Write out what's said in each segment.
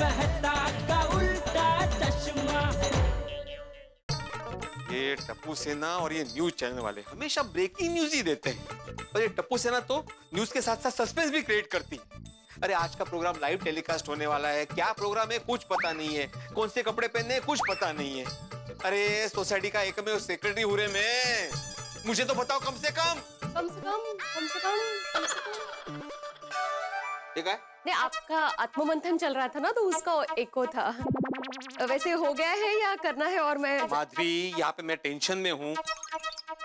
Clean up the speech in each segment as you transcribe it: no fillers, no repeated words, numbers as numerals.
कहता का उल्टा चश्मा। ये टप्पू सेना और ये न्यूज चैनल वाले हमेशा ब्रेकिंग न्यूज ही देते हैं, और ये टप्पू सेना तो न्यूज के साथ साथ सस्पेंस भी क्रिएट करती है। अरे आज का प्रोग्राम लाइव टेलीकास्ट होने वाला है, क्या प्रोग्राम है कुछ पता नहीं है, कौन से कपड़े पहनने हैं कुछ पता नहीं है। अरे सोसाइटी का एकमेव सेक्रेटरी हूँ रे मैं, मुझे तो बताओ कम से कम। ठीक है? नहीं, आपका आत्ममंथन चल रहा था ना, तो उसका एको था। वैसे हो गया है या करना है? और मैं माधवी, यहाँ पे मैं टेंशन में हूँ,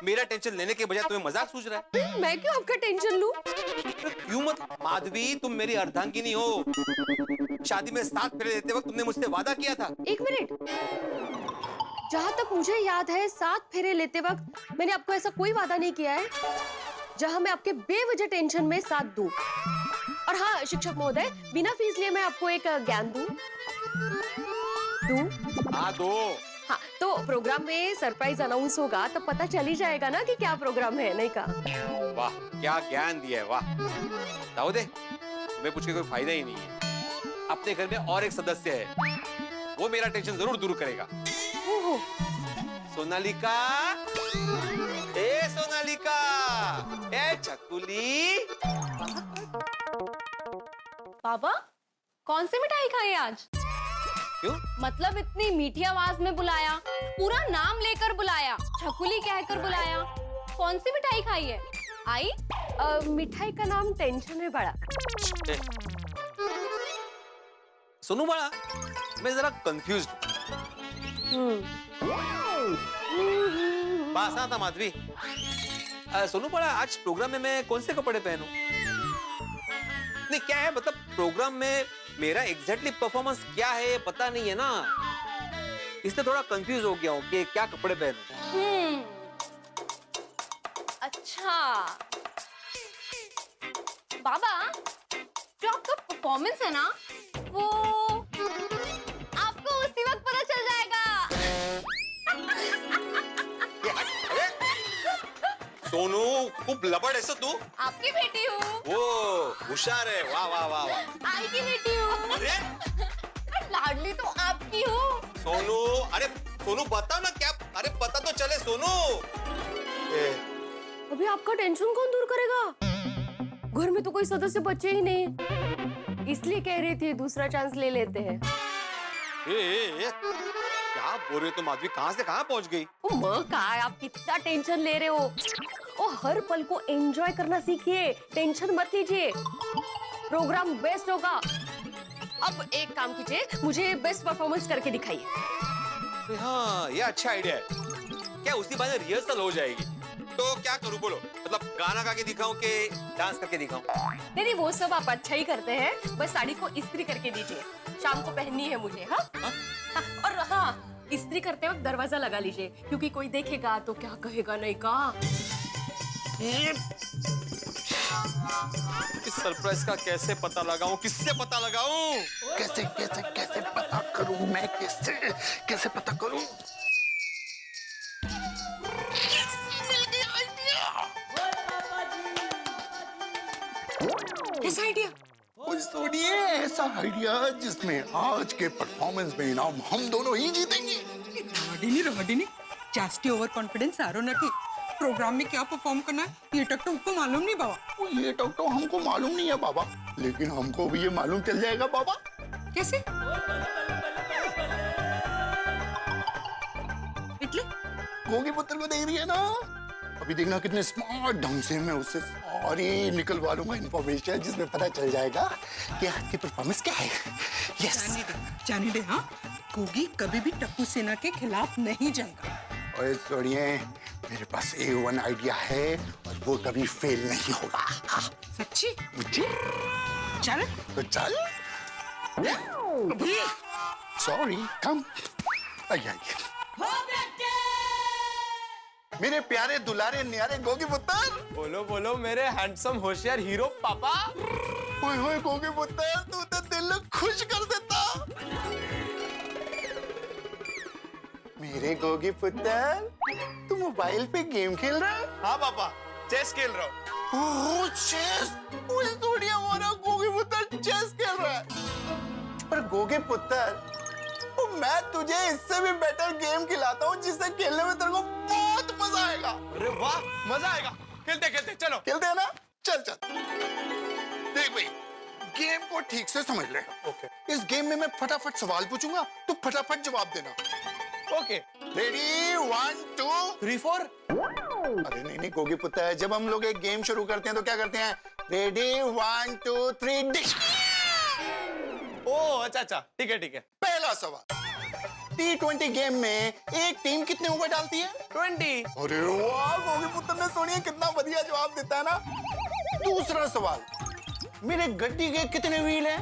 मेरा टेंशन लेने के बजाय तुम्हें मजाक सूझ रहा है। मैं क्यों आपका टेंशन लूं? क्यों मत माधवी, तुम मेरी अर्धांगिनी हो। शादी में 7 फेरे देते वक्त तुमने मुझसे वादा किया था। एक मिनट, जहाँ तक मुझे याद है 7 फेरे लेते वक्त मैंने आपको ऐसा कोई वादा नहीं किया है जहाँ मैं आपके बेवजह टेंशन में साथ दूं। और हाँ शिक्षक महोदय, बिना फीस लिए मैं आपको एक ज्ञान दूं। हाँ दो। हाँ, तो प्रोग्राम में सरप्राइज अनाउंस होगा तो पता चल ही जाएगा ना कि क्या प्रोग्राम है, नहीं कहा? वाह क्या ज्ञान दिया है, वाह। दाऊदे, तुम्हें पूछ के कोई फायदा ही नहीं है। अपने घर में और एक सदस्य है, वो मेरा टेंशन जरूर दूर करेगा। ओहो। सोनालिका, ए सोनालिका, ए चकुली। पापा, कौन सी मिठाई खाई आज? क्यों? मतलब इतनी मीठी आवाज में बुलाया, पूरा नाम लेकर बुलाया, छकुली कहकर बुलाया, कौन सी मिठाई खाई है? आई? मिठाई का नाम टेंशन है बड़ा। सोनू बड़ा, मैं जरा कंफ्यूज हूँ। बात था माधवी, सोनू बड़ा, आज प्रोग्राम में मैं कौन से कपड़े पहनूं? नहीं क्या है, मतलब प्रोग्राम में मेरा एग्जैक्टली परफॉर्मेंस क्या है पता नहीं है ना, इसलिए थोड़ा कंफ्यूज हो गया हूँ कि क्या कपड़े पहनूं। अच्छा बाबा, जो आपका परफॉर्मेंस है ना, वो आपको उसी वक्त पता चल जाएगा। सोनू, खूब लबड़ ऐसा तू। आपकी बेटी हूँ। वो होशियार है, वाह वाह वाह वाह। आई की बेटी हूँ। अरे लाडली तो आपकी हूँ। सोनू, अरे सोनू बताओ ना क्या, अरे पता तो चले सोनू। अभी आपका टेंशन कौन दूर करेगा? घर में तो कोई सदस्य बचे ही नहीं, इसलिए कह रही थी दूसरा चांस ले लेते हैं। क्या बोल रहे हो तुम माधवी, कहाँ से कहाँ पहुँच गई? ओ माँ, कहा आप कितना टेंशन ले रहे हो? ओ हर पल को एंजॉय करना सीखिए, टेंशन मत लीजिए, प्रोग्राम बेस्ट होगा। अब एक काम कीजिए, मुझे बेस्ट परफॉर्मेंस करके दिखाइए। हाँ ये अच्छा आइडिया है, क्या उसी बहाने रिहर्सल हो जाएगी? तो क्या करूँ बोलो, मतलब गाना गा के दिखाऊं कि डांस करके दिखाऊं? नहीं, वो सब आप अच्छा ही करते हैं, बस साड़ी को इस्त्री करके दीजिए, शाम को पहननी है मुझे। हाँ? और हाँ, इस्त्री करते वक्त दरवाजा लगा लीजिए, क्योंकि कोई देखेगा तो क्या कहेगा नहीं का। इस सरप्राइज का कैसे पता लगाऊं, किससे पता लगाऊं? कैसे कैसे कैसे पता करूं मैं, कैसे कैसे पता करूं? कैसा आइडिया? कोई सोचिए ऐसा आइडिया जिसमें आज के परफॉर्मेंस में इनाम हम दोनों ही जीतेंगे। रवाडिनी, जास्ती ओवर कॉन्फिडेंस आरो नथी। प्रोग्राम में क्या परफॉर्म करना है ये तक तो हमको मालूम नहीं बाबा। ये तो हमको मालूम नहीं है बाबा, लेकिन हमको भी ये मालूम चल जाएगा बाबा। कैसे? इतले? गोगी पुत्र को देख रही है ना, अभी देखना कितने स्मार्ट ढंग से मैं उससे सारी निकलवा लूंगा इन्फॉर्मेशन, जिसमें पता चल जाएगा कि आज की परफॉर्मेंस क्या है। यस। जाने दे हाँ, गोगी कभी भी टप्पू सेना के खिलाफ नहीं जाएगा। और सुनिए, मेरे पास A1 आइडिया है और वो कभी फेल नहीं होगा। हाँ। सच्ची? मुझे? चल तो चल। सॉरी, कम। आइए मेरे प्यारे दुलारे न्यारे गोगी पुत्र। बोलो बोलो मेरे हैंडसम होशियार हीरो पापा। ओए होए गोगी पुत्र, तू तो दिल खुश कर देता। मेरे गोगी पुत्र, तू मोबाइल पे गेम खेल रहा है? हाँ पापा, चेस खेल रहा हूँ। ओह चेस, मुझे थोड़ी हमारा गोगी पुत्र चेस खेल रहा है। पर गोगे पुत्र, तो मैं तुझे इससे भी बेटर गेम खिलाता हूँ जिससे खेलने में तेरे को बहुत मजा आएगा। अरे वाह, मजा आएगा। खेलते खेलते चलो। खेलते हैं ना? चल चल। देख भाई, गेम को ठीक से समझ ले। ओके। इस गेम में मैं फटाफट सवाल पूछूंगा, तो फटाफट जवाब देना। ओके। रेडी 1 2 3 4। अरे नहीं गोगी पुत्र, जब हम लोग एक गेम शुरू करते हैं तो क्या करते हैं? Ready 1 2 3 dish. ओ अच्छा, ठीक है। पहला सवाल, T20 गेम में एक टीम कितने ओवर डालती है? 20। अरे वाह, गोगी पुत्र ने सोनिए कितना बढ़िया जवाब देता है ना। दूसरा सवाल, मेरे गड्डी के कितने व्हील हैं?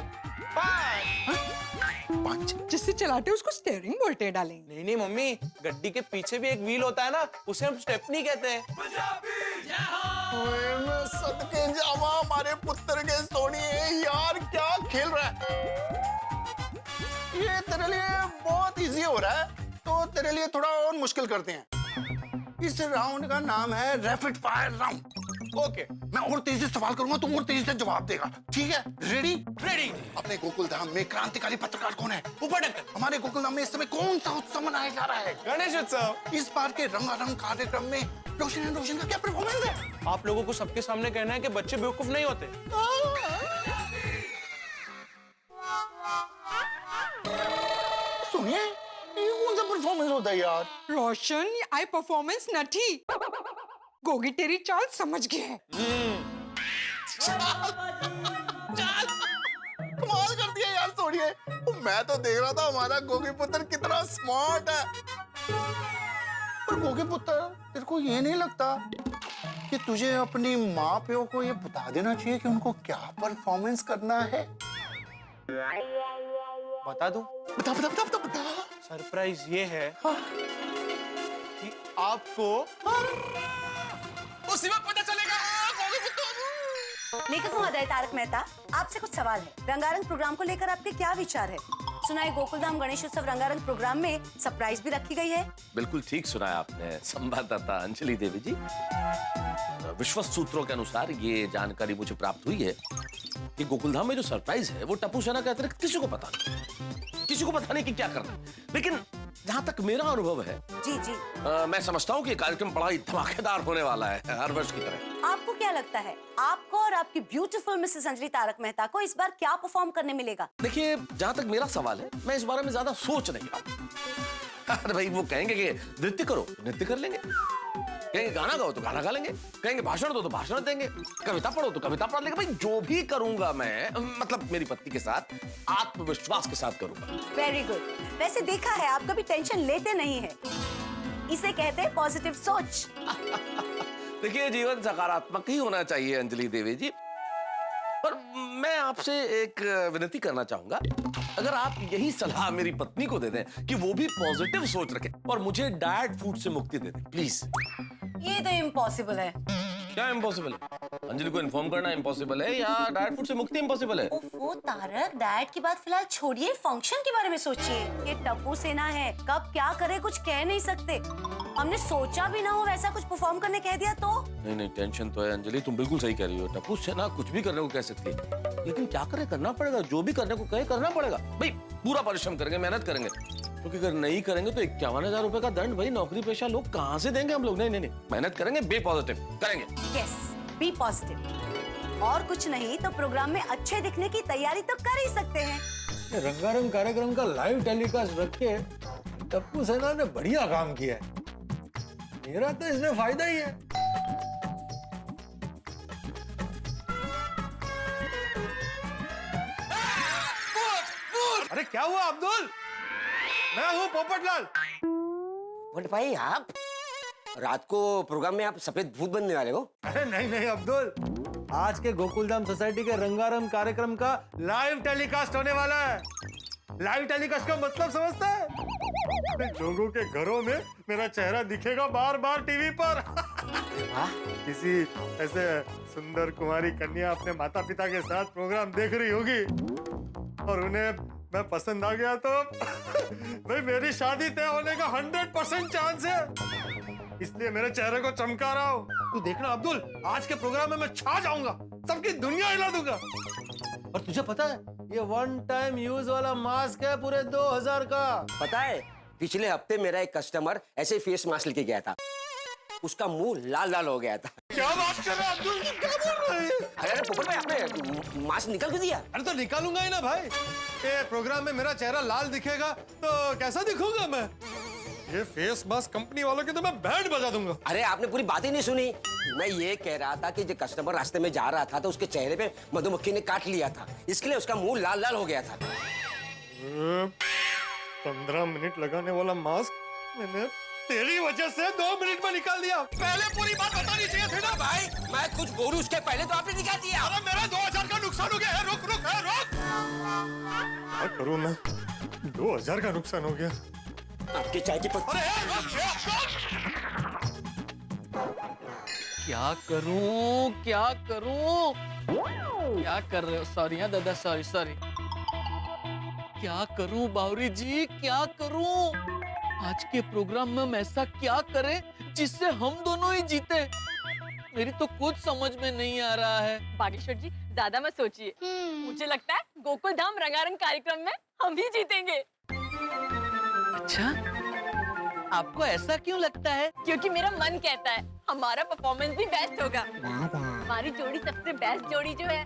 5। जिससे चलाते हैं उसको स्टीयरिंग बोलते हैं डालेंगे। नहीं मम्मी, गड्डी के पीछे भी एक व्हील होता है ना, उसे हम स्टेपनी कहते हैं। ओए, मैं सदके जावा हमारे पुत्र के सोनिए, यार क्या खेल रहा है। ये तेरे लिए बहुत इजी हो रहा है, तो तेरे लिए थोड़ा और मुश्किल करते हैं। इस राउंड का नाम है रैपिड फायर राउंड। ओके। मैं और तेजी से सवाल करूंगा, तुम और तेजी से जवाब देगा, ठीक है? रेडी? रेडी। अपने गोकुल धाम में क्रांतिकारी पत्रकार कौन है? ऊपर ढक्कन। हमारे गोकुल धाम में इस समय कौन सा उत्सव मनाया जा रहा है? गणेश उत्सव। इस बार के रंगारंग कार्यक्रम में रोशन एंड रोशन का क्या परफॉर्मेंस है? आप लोगों को सबके सामने कहना है कि बच्चे बेवकूफ नहीं होते। सुनिए, ये कौन सा परफॉर्मेंस होता है यार? रोशन, आई परफॉर्मेंस नठी। गोगी तेरी चाल समझ गया है। कमाल कर दिया यार सोनिए। मैं तो देख रहा था हमारा गोगी पुत्र कितना स्मार्ट है। पर गोगी पुत्र, तेरे को ये नहीं लगता कि तुझे अपनी माँ प्यो को ये बता देना चाहिए कि उनको क्या परफॉर्मेंस करना है? बता दूं? बता बता बता बता बता। सरप्राइज ये है कि आपको उसी वक्त पता चलेगा। लेखक महोदय तारक मेहता, आपसे कुछ सवाल है। रंगारंग प्रोग्राम को लेकर आपके क्या विचार है? सुना है गोकुलधाम गणेश उत्सव रंगारंग प्रोग्राम में सरप्राइज भी रखी गई है। बिल्कुल ठीक सुना है आपने संवाददाता अंजलि देवी जी। विश्वस्त सूत्रों के अनुसार ये जानकारी मुझे प्राप्त हुई है कि गोकुलधाम में जो सरप्राइज है वो टप्पू सेना के अतिरिक्त किसी को पता नहीं कि क्या करना है। लेकिन जहां तक मेरा अनुभव है, जी जी, मैं समझता हूँ कि कार्यक्रम बड़ा ही धमाकेदार होने वाला है, हर वर्ष की तरह। आपको क्या लगता है, आपको और आपकी ब्यूटीफुल मिसेस अंजलि तारक मेहता को इस बार क्या परफॉर्म करने मिलेगा? देखिए, जहां तक मेरा सवाल है, मैं इस बारे में ज्यादा सोच नहीं रहा। अरे भाई, वो कहेंगे कि नृत्य करो तो नृत्य कर लेंगे, कहेंगे गाना गाओ तो गाना गा लेंगे, कहेंगे भाषण दो तो भाषण देंगे, कविता पढ़ो तो कविता पढ़ लेंगे। भाई जो भी करूंगा मैं, मतलब मेरी पत्नी के साथ आत्मविश्वास के साथ करूंगा। Very good. वैसे देखा है आप कभी टेंशन लेते नहीं है, इसे कहते हैं पॉजिटिव सोच। देखिए, जीवन सकारात्मक ही होना चाहिए अंजलि देवी जी। पर मैं आपसे एक विनती करना चाहूंगा, अगर आप यही सलाह मेरी पत्नी को दे दें कि वो भी पॉजिटिव सोच रखें और मुझे डाइट फूड से मुक्ति दे दें, प्लीज। ये तो इम्पॉसिबल है। क्या इम्पॉसिबल है? अंजलि को इन्फॉर्म करना इम्पॉसिबल है या डाइट फूड से मुक्ति इम्पॉसिबल है? ओफो तारक, डाइट की बात फिलहाल छोड़िए, फंक्शन के बारे में सोचिए। ये टप्पू सेना है, कब क्या करे कुछ कह नहीं सकते। हमने सोचा भी ना हो वैसा कुछ परफॉर्म करने कह दिया तो। नहीं, टेंशन तो है अंजलि, तुम बिल्कुल सही कह रही हो। टप्पू सेना कुछ भी करने को कह सकती है, लेकिन क्या करे, करना पड़ेगा। जो भी करने को कहे करना पड़ेगा भाई। पूरा परिश्रम करेंगे, मेहनत करेंगे, क्योंकि अगर नहीं करेंगे तो 51,000 रुपए का दंड भाई नौकरी पेशा लोग कहाँ से देंगे हम लोग। नहीं, मेहनत करेंगे, बी पॉजिटिव करेंगे। Yes, be positive. और कुछ नहीं तो प्रोग्राम में अच्छे दिखने की तैयारी तो कर ही सकते हैं। रंगारंग कार्यक्रम का लाइव टेलीकास्ट रख के टप्पू सेना ने बढ़िया काम किया है। मेरा तो इसमें फायदा ही है। अरे क्या हुआ अब्दुल? मैं हूँ पोपटलाल। बट भाई, आप रात को प्रोग्राम में आप सफेद भूत बनने वाले हो? अरे नहीं अब्दुल, आज के गोकुलधाम सोसाइटी के रंगारंग कार्यक्रम का लाइव टेलीकास्ट होने वाला है। लाइव टेलीकास्ट का मतलब समझता है? लोगों के घरों में मेरा चेहरा दिखेगा बार बार टीवी पर। किसी ऐसे सुंदर कुमारी कन्या अपने माता पिता के साथ प्रोग्राम देख रही होगी और उन्हें मैं पसंद आ गया तो भाई मेरी शादी तय होने का 100% चांस है। इसलिए मेरे चेहरे को चमका रहा हूँ। तू देखना अब्दुल, आज के प्रोग्राम में मैं छा जाऊंगा, सबकी दुनिया हिला दूंगा। और तुझे पता है ये वन टाइम यूज वाला मास्क है पूरे 2000 का। पता है पिछले हफ्ते मेरा एक कस्टमर ऐसे फेस मास्क लेके गया था, उसका मुंह लाल लाल हो गया था। क्या बात कर रहे हैं अब्दुल, क्या बोल रहे हैं? अरे पोपट भाई आपने मास्क निकाल क्यों दिया? अरे तो निकालूंगा ही ना भाई, ये प्रोग्राम में मेरा चेहरा लाल दिखेगा तो कैसा दिखूंगा मैं? ये फेस मास्क कंपनी वालों की तो मैं बैंड बजा दूंगा। अरे आपने पूरी बात ही नहीं सुनी। मैं ये कह रहा था कि जो कस्टमर रास्ते में जा रहा था तो उसके चेहरे पे मधुमक्खी ने काट लिया था, इसके लिए उसका मुंह लाल लाल हो गया था। 15 मिनट लगाने वाला मास्क मैंने तेरी वजह से 2 मिनट में निकाल दिया। पहले पूरी बात बतानी चाहिए थी ना भाई, मैं कुछ बोलूं उसके पहले तो आपने निकाल दिया। अरे मेरा 2000 का नुकसान हो गया है, रुक रुक है, रुक। क्या करूं मैं, 2000 का नुकसान हो गया। आपके चाय की पत्ती। क्या करूं क्या करूं? क्या कर रहे हो? सॉरी हाँ दादा, सॉरी सॉरी। क्या करूं बावरी जी, क्या करूं? आज के प्रोग्राम में हम ऐसा क्या करें जिससे हम दोनों ही जीते? मेरी तो कुछ समझ में नहीं आ रहा है। बागेश्वर जी ज्यादा मत सोचिए, मुझे लगता है गोकुल धाम रंगारंग कार्यक्रम में हम ही जीतेंगे। अच्छा, आपको ऐसा क्यों लगता है? क्योंकि मेरा मन कहता है हमारा परफॉर्मेंस भी बेस्ट होगा। हमारी जोड़ी सबसे बेस्ट जोड़ी जो है।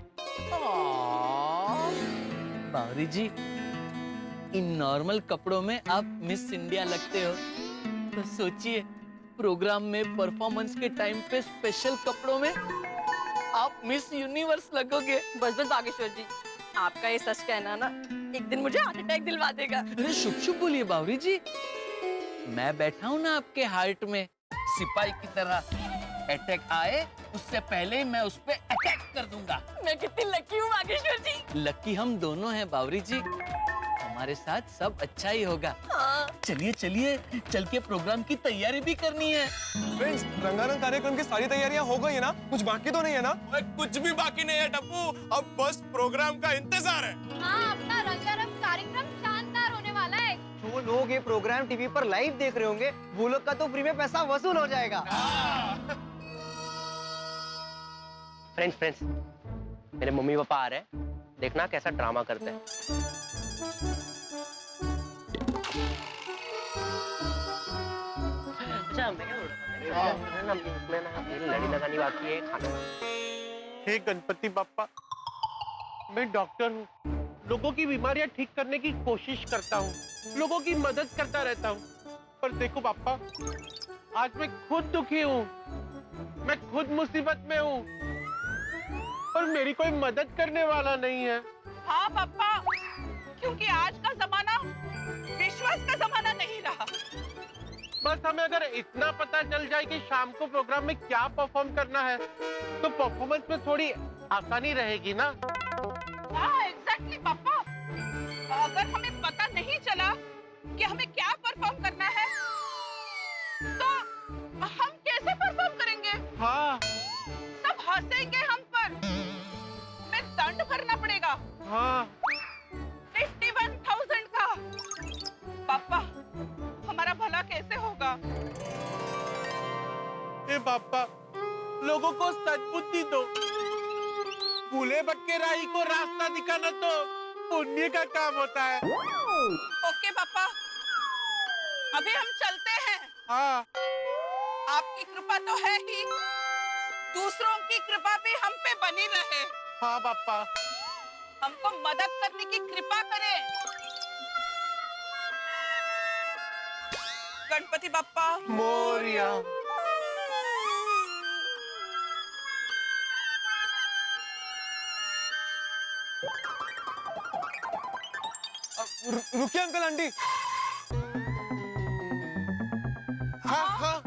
बावरी जी, इन नॉर्मल कपड़ों में आप मिस इंडिया लगते हो, तो सोचिए प्रोग्राम में परफॉर्मेंस के टाइम पे स्पेशल कपड़ों में आप मिस यूनिवर्स लगोगे। बस बस बागेश्वर जी, आपका ये सच कहना ना एक दिन मुझे हार्ट अटैक दिलवा देगा। अरे शुभ शुभ बोलिए बावरी जी, मैं बैठा हूँ ना आपके हार्ट में सिपाही की तरह। अटैक आए उससे पहले ही मैं उस पे अटैक कर दूंगा। मैं कितनी लकी हूँ बागेश्वर जी। लकी हम दोनों हैं बावरी जी, हमारे साथ सब अच्छा ही होगा। हाँ। चलिए चलिए, चल के प्रोग्राम की तैयारी भी करनी है। फ्रेंड्स, रंगारंग कार्यक्रम की सारी तैयारियां हो गई है ना? कुछ बाकी तो नहीं है ना? कुछ भी बाकी नहीं है टप्पू, अब बस प्रोग्राम का इंतजार है। हाँ, अपना रंगारंग कार्यक्रम शानदार होने वाला है। जो लोग ये प्रोग्राम टीवी पर लाइव देख रहे होंगे वो लोग का तो फ्री में पैसा वसूल हो जाएगा। फ्रेंड्स, मेरे मम्मी पापा आ रहे हैं, देखना कैसा ड्रामा करते हैं। लड़ी लगानी बाकी है, खाना। हे गणपति बाप्पा, मैं डॉक्टर हूँ, लोगों की बीमारियां ठीक करने की कोशिश करता हूँ, लोगों की मदद करता रहता हूँ, पर देखो बाप्पा, आज मैं खुद दुखी हूँ, मैं खुद मुसीबत में हूँ, पर मेरी कोई मदद करने वाला नहीं है। हाँ पापा, क्योंकि आज का जमाना विश्वास का जमाना नहीं रहा। बस हमें अगर इतना पता चल जाए कि शाम को प्रोग्राम में क्या परफॉर्म करना है, तो परफॉर्मेंस में थोड़ी आसानी रहेगी ना। हाँ एग्जैक्टली पापा, अगर हमें पता नहीं चला कि हमें क्या परफॉर्म करना है, तो हम कैसे परफॉर्म करेंगे? हाँ। सब हंसेंगे हम पर, हमें दंड भरना पड़ेगा। हाँ। 51,000 का। पापा, हमारा भला कैसे होगा? ए पापा, लोगों को सद्बुद्धि दो, भूले भटके राही को रास्ता दिखाना तो पुण्य का काम होता है। ओके पापा, अभी हम चलते हैं। हाँ। आपकी कृपा तो है ही, दूसरों की कृपा भी हम पे बनी रहे। हाँ पापा। हमको मदद करने की कृपा करें। गणपति बप्पा मोरिया। रुकिए अंकल आंटी। हाँ हाँ,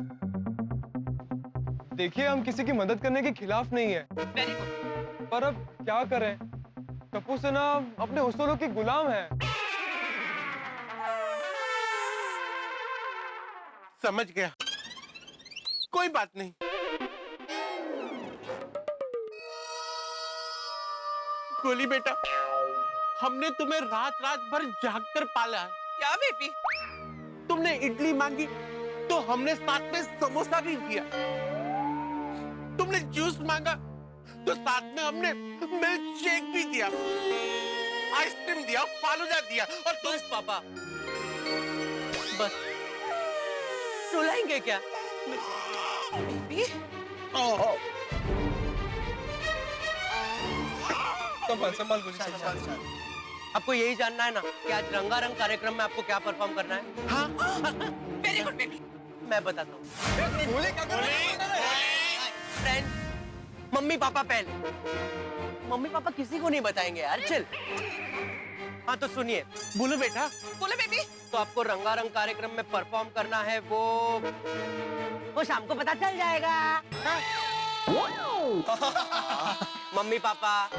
देखिए हम किसी की मदद करने के खिलाफ नहीं है, वेरी गुड, पर अब क्या करें, टप्पू सेना अपने उसूलों की गुलाम है। समझ गया, कोई बात नहीं। गोली बेटा, हमने तुम्हें रात रात भर जागकर पाला है। क्या बेबी? तुमने इडली मांगी तो हमने साथ में समोसा भी दिया, तुमने जूस मांगा तो साथ में हमने मिल्क शेक भी दिया, आइसक्रीम दिया, फालूदा दिया और तुम। बस पापा, बस। रुलाएंगे क्या? संभाल आपको यही जानना है ना कि आज रंगारंग कार्यक्रम में आपको क्या परफॉर्म करना है? हाँ? वेरी गुड बेबी, मैं बताता हूँ। फ्रेंड्स, मम्मी पापा पहले। मम्मी पापा किसी को नहीं बताएंगे यार, चिल। हाँ तो सुनिए, बोलो बेटा। बोलो बेबी। तो आपको रंगारंग कार्यक्रम में परफॉर्म करना है, वो शाम को पता चल जाएगा। हाँ? मम्मी पापा,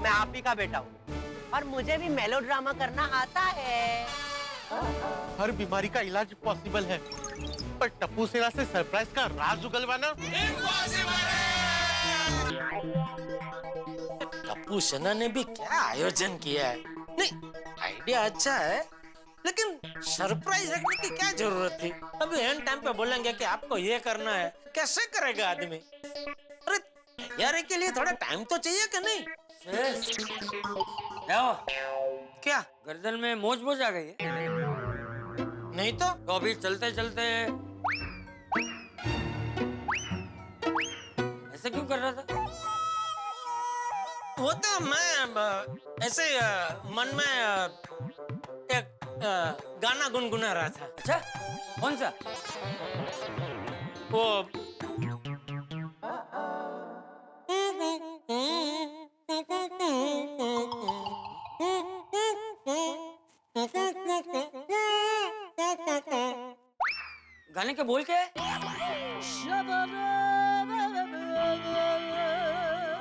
मैं आप ही का बेटा हूँ और मुझे भी मेलोड्रामा करना आता है। हर बीमारी का इलाज पॉसिबल है, पर टप्पू सेना से सरप्राइज का राज उगलवाना इम्पॉसिबल है। टप्पू सेना ने भी क्या आयोजन किया है। नहीं, आइडिया अच्छा है, लेकिन सरप्राइज रखने की क्या जरूरत थी। अभी एंड टाइम पे बोलेंगे कि आपको ये करना है, कैसे करेगा आदमी। अरे तैयारी के लिए थोड़ा टाइम तो चाहिए कि नहीं। क्या गर्दन में मोच मोच आ गई है? नहीं तो अभी चलते चलते ऐसे क्यों कर रहा था? वो तो मैं ऐसे मन में एक गाना गुनगुना रहा था। अच्छा, कौन सा? वो गाने के बोल के?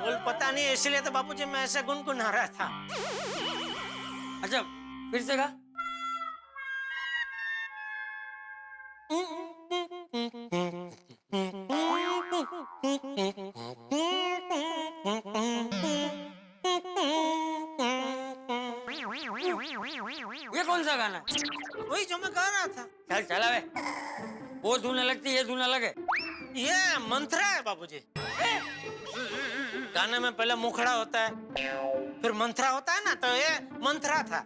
बोल पता नहीं, इसलिए तो बापूजी मैं ऐसे गुनगुना रहा था। अच्छा, फिर से गा। ये कौन सा गाना है? वही जो मैं गा रहा था। चल चला वे, वो धुन अलग थी, ये धुन अलग है। ये मंत्रा है बाबूजी। गाने में पहले मुखड़ा होता है, फिर मंत्रा होता है ना, तो ये मंत्रा था।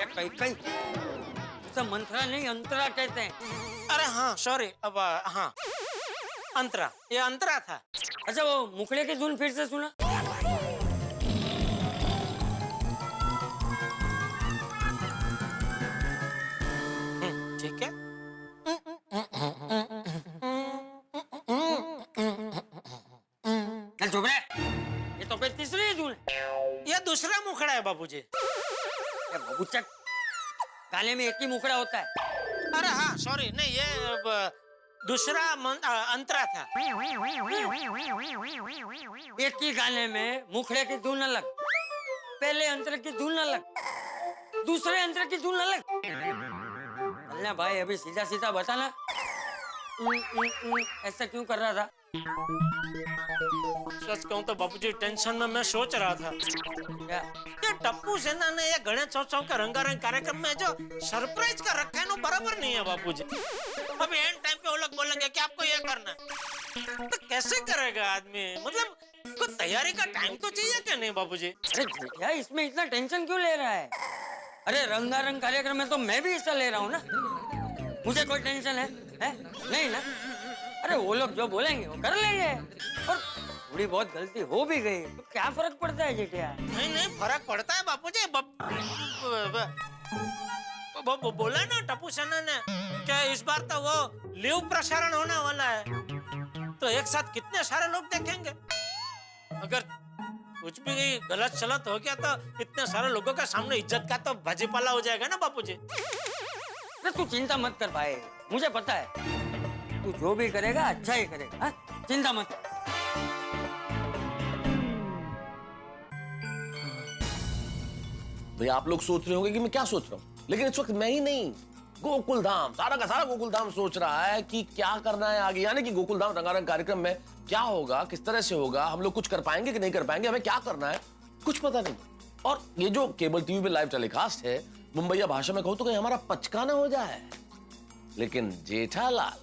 कहीं कहीं सब मंत्रा नहीं, अंतरा कहते हैं। अरे हाँ सॉरी, अब हाँ अंतरा, ये अंतरा था। अच्छा, वो मुखड़े की धुन फिर से सुना। ठीक है। चल चुप रहे, ये तो कोई तीसरी धुन है। ये दूसरा मुखड़ा है बाबूजी। बाबूचक, गाने में एक ही मुखड़ा होता है। अरे हाँ सॉरी, नहीं ये दूसरा अंतरा था। एक ही गाने में मुखड़े की धुन अलग, पहले अंतर की धुन अलग, दूसरे अंतर की धुन अलग। चलना भाई, अभी सीधा सीधा बताना, ऐसा क्यों कर रहा था? सच कहूं तो बापूजी टेंशन में मैं सोच रहा था, क्या? ये टप्पू सेना ने ये गणेश उत्सव का रंगारंग कार्यक्रम में जो सरप्राइज का रखा है ना, बराबर नहीं है बापूजी। अभी एंड टाइम पे वो लोग बोलेंगे कि आपको ये करना है, तो कैसे करेगा आदमी। मतलब कोई तैयारी का टाइम तो चाहिए क्या नहीं बापूजी। अरे क्या इसमें इतना टेंशन क्यों ले रहा है? अरे रंगारंग कार्यक्रम में तो मैं भी हिस्सा ले रहा हूँ ना, मुझे कोई टेंशन है? नहीं ना। अरे वो लोग जो बोलेंगे वो कर लेंगे, और थोड़ी बहुत गलती हो भी गई तो क्या फर्क पड़ता है जेठिया? नहीं फर्क पड़ता है बापूजी। बोला ना टप्पू सेना ने क्या इस बार तो वो लिव प्रसारण होने वाला है, तो एक साथ कितने सारे लोग देखेंगे। अगर कुछ भी गलत सलत हो गया तो इतने सारे लोगों के सामने इज्जत का तो भाजीपाला हो जाएगा ना बापूजी। तू चिंता मत कर भाई, मुझे पता है तू जो भी करेगा अच्छा ही करेगा। हा? चिंता मत। भाई आप लोग सोच रहे होंगे कि मैं क्या सोच रहा हूँ, लेकिन इस वक्त मैं ही नहीं, गोकुलधाम, सारा का सारा गोकुलधाम सोच रहा है कि क्या करना है आगे। यानी कि गोकुलधाम रंगारंग कार्यक्रम में क्या होगा, किस तरह से होगा, हम लोग कुछ कर पाएंगे कि नहीं कर पाएंगे, हमें क्या करना है कुछ पता नहीं। और ये जो केबल टीवी पे लाइव टेलीकास्ट है, मुंबईया भाषा में कहूं तो कहीं हमारा पचकाना हो जाए। लेकिन जेठालाल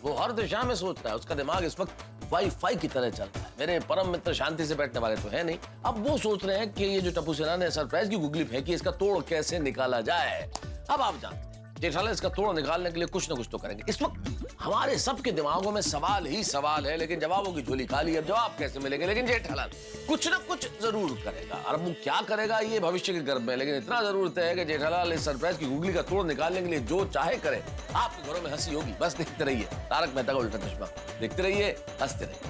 वो हर दिशा में सोच रहा है, उसका दिमाग इस वक्त वाईफाई की तरह चल रहा है। मेरे परम मित्र शांति से बैठने वाले तो है नहीं, अब वो सोच रहे हैं कि ये जो टप्पू सेना ने सरप्राइज की गुगली फेंकी, इसका तोड़ कैसे निकाला जाए। अब आप जानते हैं जेठालाल इसका तोड़ निकालने के लिए कुछ न कुछ तो करेंगे। इस वक्त हमारे सबके दिमागों में सवाल ही सवाल है, लेकिन जवाबों की झोली खाली। अब जवाब कैसे मिलेंगे? लेकिन जेठालाल कुछ न कुछ जरूर करेगा, और अब वो क्या करेगा ये भविष्य के गर्भ में। लेकिन इतना जरूर तय है कि जेठालाल इस सरप्राइज की गुगली का तोड़ निकालने के लिए जो चाहे करे। आपके घरों में हंसी होगी, बस देखते रहिए तारक मेहता का उल्टा चश्मा, देखते रहिए, हंसते रहिए।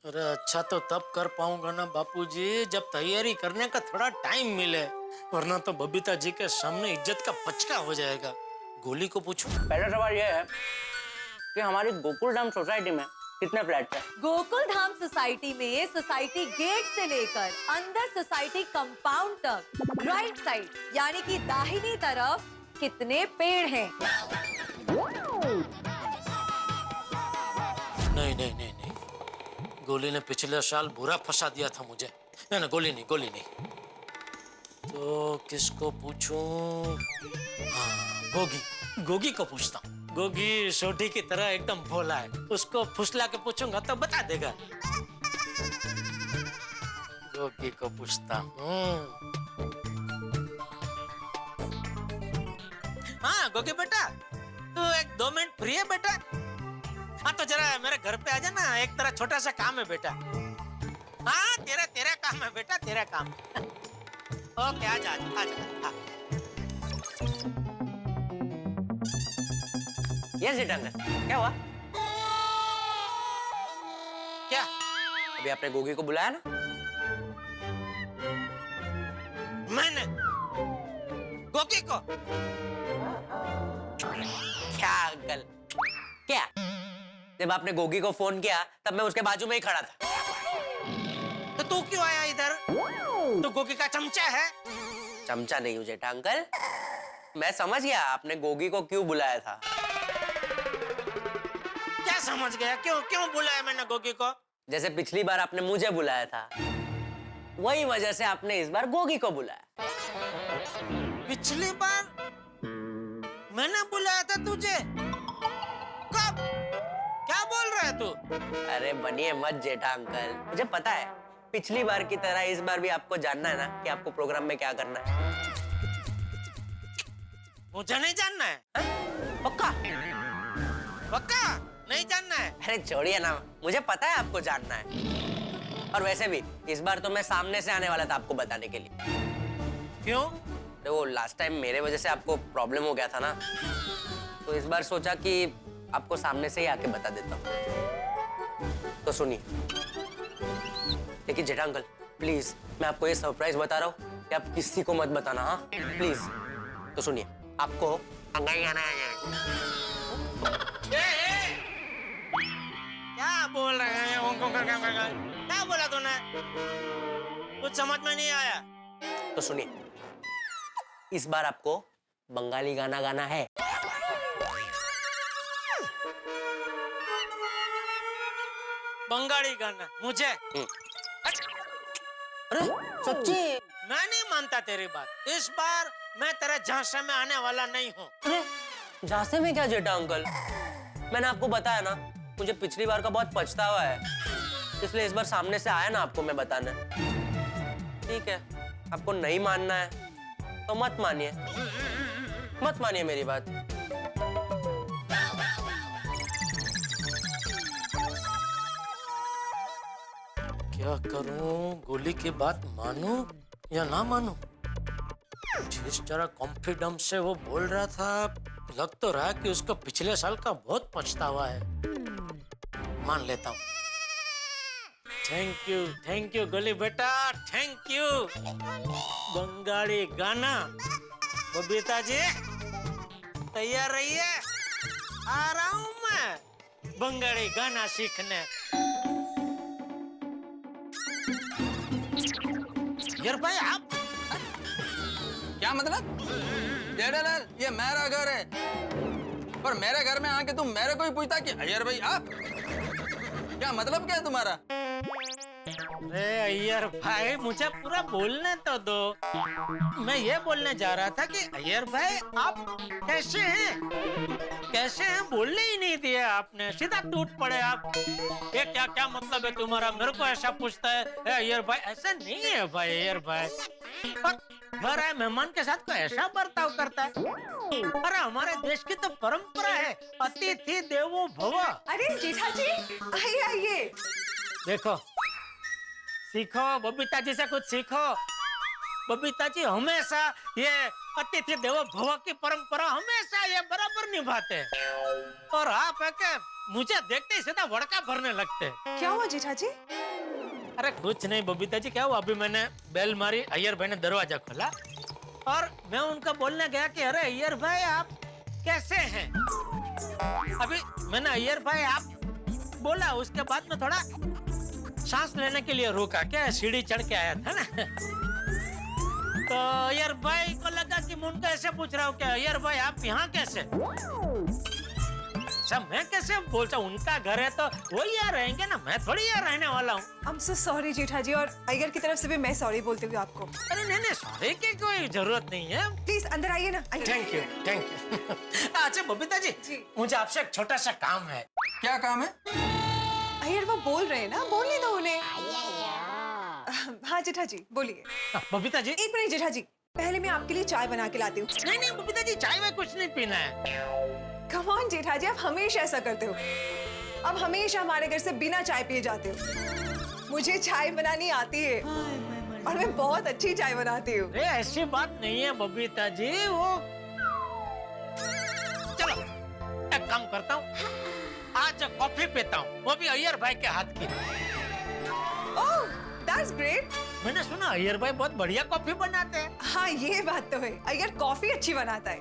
अरे अच्छा तो तब कर पाऊंगा ना बापूजी जब तैयारी करने का थोड़ा टाइम मिले, वरना तो बबीता जी के सामने इज्जत का पचका हो जाएगा। गोली को पूछो। पहला सवाल यह है कि हमारी गोकुल धाम सोसाइटी में कितने फ्लैट है? गोकुल धाम सोसाइटी में सोसाइटी गेट से लेकर अंदर सोसाइटी कंपाउंड तक राइट साइड यानी कि दाहिनी तरफ कितने पेड़ हैं? नहीं, गोली ने पिछले साल बुरा फंसा दिया था मुझे। नहीं, गोली नहीं। तो किसको पूछूं? हाँ, गोगी को पूछता हूँ। गोगी सोटी की तरह एकदम भोला है, उसको फुसला के पूछूंगा तो बता देगा। गोगी को पूछता हूँ। हाँ गोगी बेटा, तू 1-2 मिनट फ्री है बेटा? हाँ तो जरा मेरे घर पे आ जाना, एक तरह छोटा सा काम है बेटा। हाँ तेरा काम है बेटा, तेरा काम। ओके आ जा। हाँ। यस जेठालाल, क्या हुआ? क्या? अभी आपने गोगी को बुलाया ना? मैंने गोगी को? क्या अंकल, क्या? जब आपने गोगी को फोन किया तब मैं उसके बाजू में ही खड़ा था। तो तू क्यों आया इधर? तो गोगी का चमचा है? चमचा नहीं हूँ जेठा अंकल, मैं समझ गया आपने गोगी को क्यों बुलाया था। क्या समझ गया? क्यों बुलाया मैंने गोगी को? जैसे पिछली बार आपने मुझे बुलाया था, वही वजह से आपने इस बार गोगी को बुलाया। पिछली बार मैंने बुलाया था तुझे? कब? क्या बोल रहा है तू? अरे बनिए मत जेठा अंकल, मुझे पता है पिछली बार की तरह इस बार भी आपको जानना है ना कि आपको प्रोग्राम में क्या करना है। मुझे नहीं जानना है। पक्का? नहीं जानना है? अरे छोड़िए ना, मुझे पता है आपको जानना है। और वैसे भी इस बार तो मैं सामने से आने वाला था आपको बताने के लिए। क्यों? तो वो लास्ट टाइम मेरे वजह से आपको प्रॉब्लम हो गया था ना, तो इस बार सोचा कि आपको सामने से ही आके बता देता हूँ। तो सुनिए, लेकिन जेठा अंकल प्लीज, मैं आपको ये सरप्राइज बता रहा हूँ कि आप किसी को मत बताना। हाँ प्लीज। तो सुनिए, आपको अंगाई आना है। क्या बोल रहे हैं? क्या बोला तूने? कुछ समझ में नहीं आया। तो सुनिए, इस बार आपको बंगाली गाना गाना है। बंगाली गाना मुझे? अरे सच्ची? मैं नहीं मानता तेरी बात। इस बार मैं तेरे झांसे में आने वाला नहीं हूँ। अरे झांसे में क्या जेठा अंकल, मैंने आपको बताया ना, मुझे पिछली बार का बहुत पछतावा है, इसलिए इस बार सामने से आया ना आपको मैं बताने। ठीक है, आपको नहीं मानना है तो मत मानिए मेरी बात। क्या करूं? गोली की बात मानूं या ना मानूं? जिस तरह कॉन्फिडेंस से वो बोल रहा था, लग तो रहा कि उसको पिछले साल का बहुत पछतावा है। मान लेता हूँ। थैंक यू गोली बेटा, थैंक यू। बंगाली गाना, बबीता जी तैयार रहिए, आ रहा हूँ मैं बंगाली गाना सीखने। यार भाई आप क्या मतलब? जेठालाल, ये मेरा घर है, पर मेरे घर में आके तुम मेरे को ही पूछता कि अय्यर भाई आप? क्या मतलब क्या है तुम्हारा? अरे अय्यर भाई मुझे पूरा बोलने तो दो। मैं ये बोलने जा रहा था कि अय्यर भाई आप कैसे हैं? कैसे हैं बोलने ही नहीं दिया आपने, सीधा टूट पड़े आप। ये क्या क्या मतलब है तुम्हारा? मेरे को ऐसा पूछता है अय्यर भाई। ऐसा नहीं है भाई अय्यर भाई, पर घर आए मेहमान के साथ कोई ऐसा बर्ताव करता है? अरे हमारे देश की तो परंपरा है, अतिथि देवो भव। अरे जेठा जी आइए आइए। देखो सीखो बबीता जी से कुछ सीखो। बबीता जी हमेशा ये अतिथि देवो भव की परंपरा हमेशा ये बराबर निभाते हैं, और आप है कि मुझे देखते ही सीधा वड़का भरने लगते हैं। क्या हुआ जेठा जी? अरे कुछ नहीं बबीता जी, क्या हुआ? अभी मैंने बेल मारी, अय्यर भाई ने दरवाजा खोला और मैं उनको बोलने गया कि अरे अय्यर भाई आप कैसे हैं? अभी मैंने अय्यर भाई आप बोला, उसके बाद में थोड़ा सांस लेने के लिए रुका, क्या सीढ़ी चढ़ के आया था ना। तो अय्यर भाई को लगा कि मैं उनको ऐसे पूछ रहा हूँ कि अय्यर भाई आप यहाँ कैसे? सब मैं कैसे बोलता हूँ? उनका घर है तो वो यहाँ रहेंगे ना, मैं थोड़ी यहाँ रहने वाला हूँ। I'm so sorry जेठा जी, और अय्यर की तरफ से भी मैं सॉरी बोलती हूँ आपको। अरे नहीं नहीं, सॉरी की कोई जरूरत नहीं है। प्लीज अंदर आइए ना। Thank you thank you. अच्छा बबीता जी, मुझे आपसे एक छोटा सा काम है। क्या काम है? अय्यर वो बोल रहे हैं ना, बोलने दो उन्हें। हाँ जेठा जी बोलिए। बबीता जी एक मिनट जेठा जी, पहले मैं आपके लिए चाय बना के लाती हूँ। नहीं नहीं बबीता जी, चाय में कुछ नहीं पीना है। कम ऑन जेठा जी, आप हमेशा ऐसा करते हो। अब हमेशा हमारे घर से बिना चाय पिए जाते हो। मुझे चाय बनानी आती है और मैं बहुत अच्छी चाय बनाती हूँ। ऐसी बात नहीं है बबीता जी, वो चलो एक काम करता हूँ, आज कॉफी पीता हूँ, वो भी अय्यर भाई के हाथ की। Oh that's great. मैंने सुना अय्यर भाई बहुत बढ़िया कॉफी बनाते हैं। हाँ ये बात तो है, अय्यर कॉफी अच्छी बनाता है।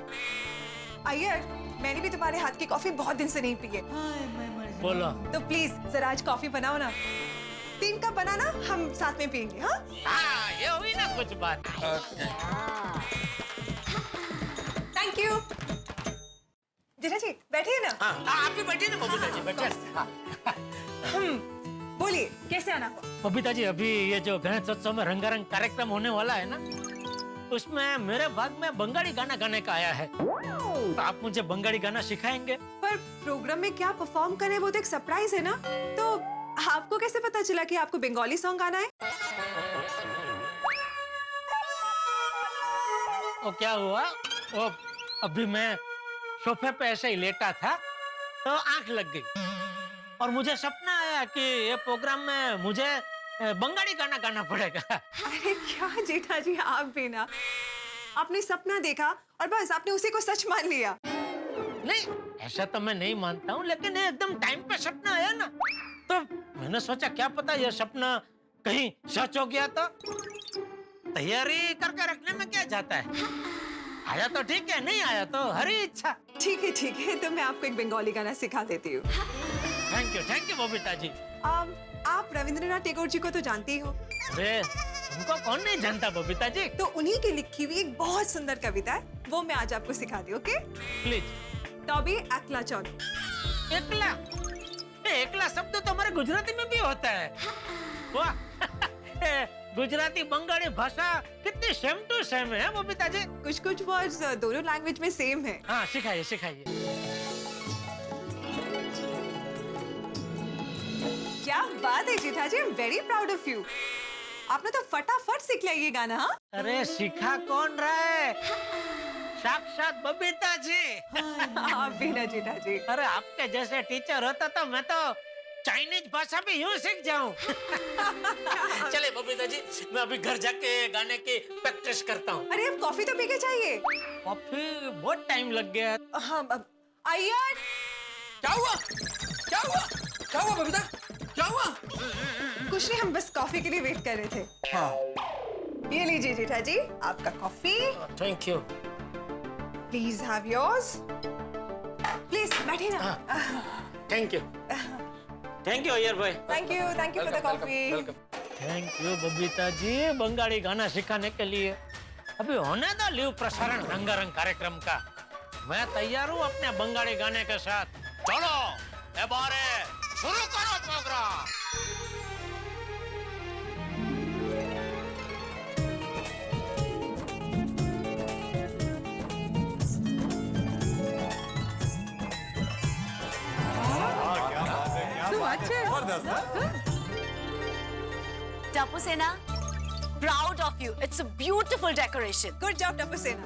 अय्यर मैंने भी तुम्हारे हाथ की कॉफी बहुत दिन से नहीं पी है। बोलो। तो प्लीज जरा आज कॉफी बनाओ ना, 3 कप बनाना, हम साथ में पियेंगे। हाँ हाँ ये हुई ना कुछ बात। Thank you. जेठा जी बैठिए ना। हाँ आप भी बैठिए ना बबीता जी, बैठिए। बोलिए कैसे आना हुआ? बबीता जी अभी ये जो गणेशोत्सव में रंगारंग कार्यक्रम होने वाला है ना, उसमें मेरे भाग में बंगाली गाना गाने का आया है, तो आप मुझे बंगाली गाना सिखाएंगे? पर प्रोग्राम में क्या परफॉर्म करें वो तो एक सरप्राइज है ना, तो आपको कैसे पता चला कि आपको बंगाली सॉन्ग गाना है? वो क्या हुआ, वो अभी मैं सोफे पे ऐसे ही लेटा था तो आंख लग गई और मुझे सपना आया कि ये प्रोग्राम में मुझे बंगाली गाना गाना पड़ेगा। अरे क्या जेठा जी, आप भी ना, आपने सपना देखा और बस आपने उसी को सच मान लिया। नहीं ऐसा तो मैं नहीं मानता हूँ, लेकिन ये एकदम टाइम पे सपना आया ना, तो मैंने सोचा क्या पता ये सपना कहीं सच हो गया तो तैयारी करके रखने में क्या जाता है। आया तो ठीक है, नहीं आया तो हरी इच्छा। ठीक है, तो मैं आपको एक बंगाली गाना सिखा देती हूँ। थैंक यू बबीता जी। आप रविंद्रनाथ टैगोर जी को तो जानती ही हो। अरे उनको कौन नहीं जानता बबीता जी। तो उन्हीं की लिखी हुई एक बहुत सुंदर कविता है, वो मैं आज आपको सिखा दी। Okay please. तभी एकला चौन। एकला, एकला शब्द तो हमारे गुजराती में भी होता है। वाह गुजराती बंगाली भाषा कितनी सेम टू सेम है बबीता जी। कुछ वर्ड्स दोनों लैंग्वेज में सेम है। हाँ सिखाइए। क्या बात है Jetha ji, I am very proud of you. आपने तो फटाफट सीख लिया ये गाना। हाँ अरे सिखा कौन रहा है, साक्षात बबीता जी। आप भी ना जेठा जी। अरे आपके जैसे टीचर होता तो मैं तो चाइनीज भाषा भी यूं सीख जाऊं। चले बबीता जी, मैं अभी घर जाके गाने की प्रैक्टिस करता हूँ। अरे अब कॉफी तो पी के चाहिए। कॉफी बहुत टाइम लग गया। हाँ अय्यर क्या हुआ बबीता, क्या हुआ? कुछ नहीं, हम बस कॉफी के लिए वेट कर रहे थे। हाँ ये लीजिए जेठा जी आपका coffee. Thank you. Please have yours. Please बैठिए ना। थैंक यू अय्यर भाई। Thank you for the coffee. Thank you Babita ji Bengali गाना सिखाने के लिए। अभी होने दो लीव प्रसारण रंगारंग कार्यक्रम का, मैं तैयार हूँ अपने बंगाली गाने के साथ। चलो एबारे शुरू करो प्रोग्राम। जबरदस्त। टप्पू सेना, proud of you. It's a beautiful decoration. Good job, Tappu सेना।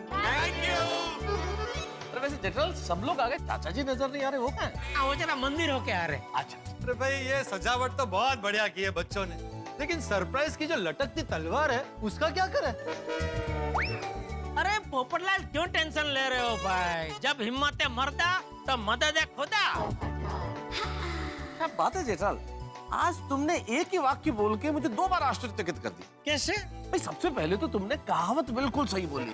अरे वैसे जेठालाल सब लोग आ गए, चाचा जी नजर नहीं आ रहे, हो क्या? वो जरा मंदिर होके आ रहे। अच्छा। अरे भाई ये सजावट तो बहुत बढ़िया की है बच्चों ने, लेकिन सरप्राइज की जो लटकती तलवार है उसका क्या करें? अरे पोपटलाल क्यों टेंशन ले रहे हो भाई? जब हिम्मत है मर्दा तो मदद है खुदा। क्या बात है जेठालाल, आज तुमने एक ही वाक्य बोल के मुझे 2 बार आश्चर्यचकित कर दिया। कैसे? भाई सबसे पहले तो तुमने कहावत बिल्कुल सही बोली।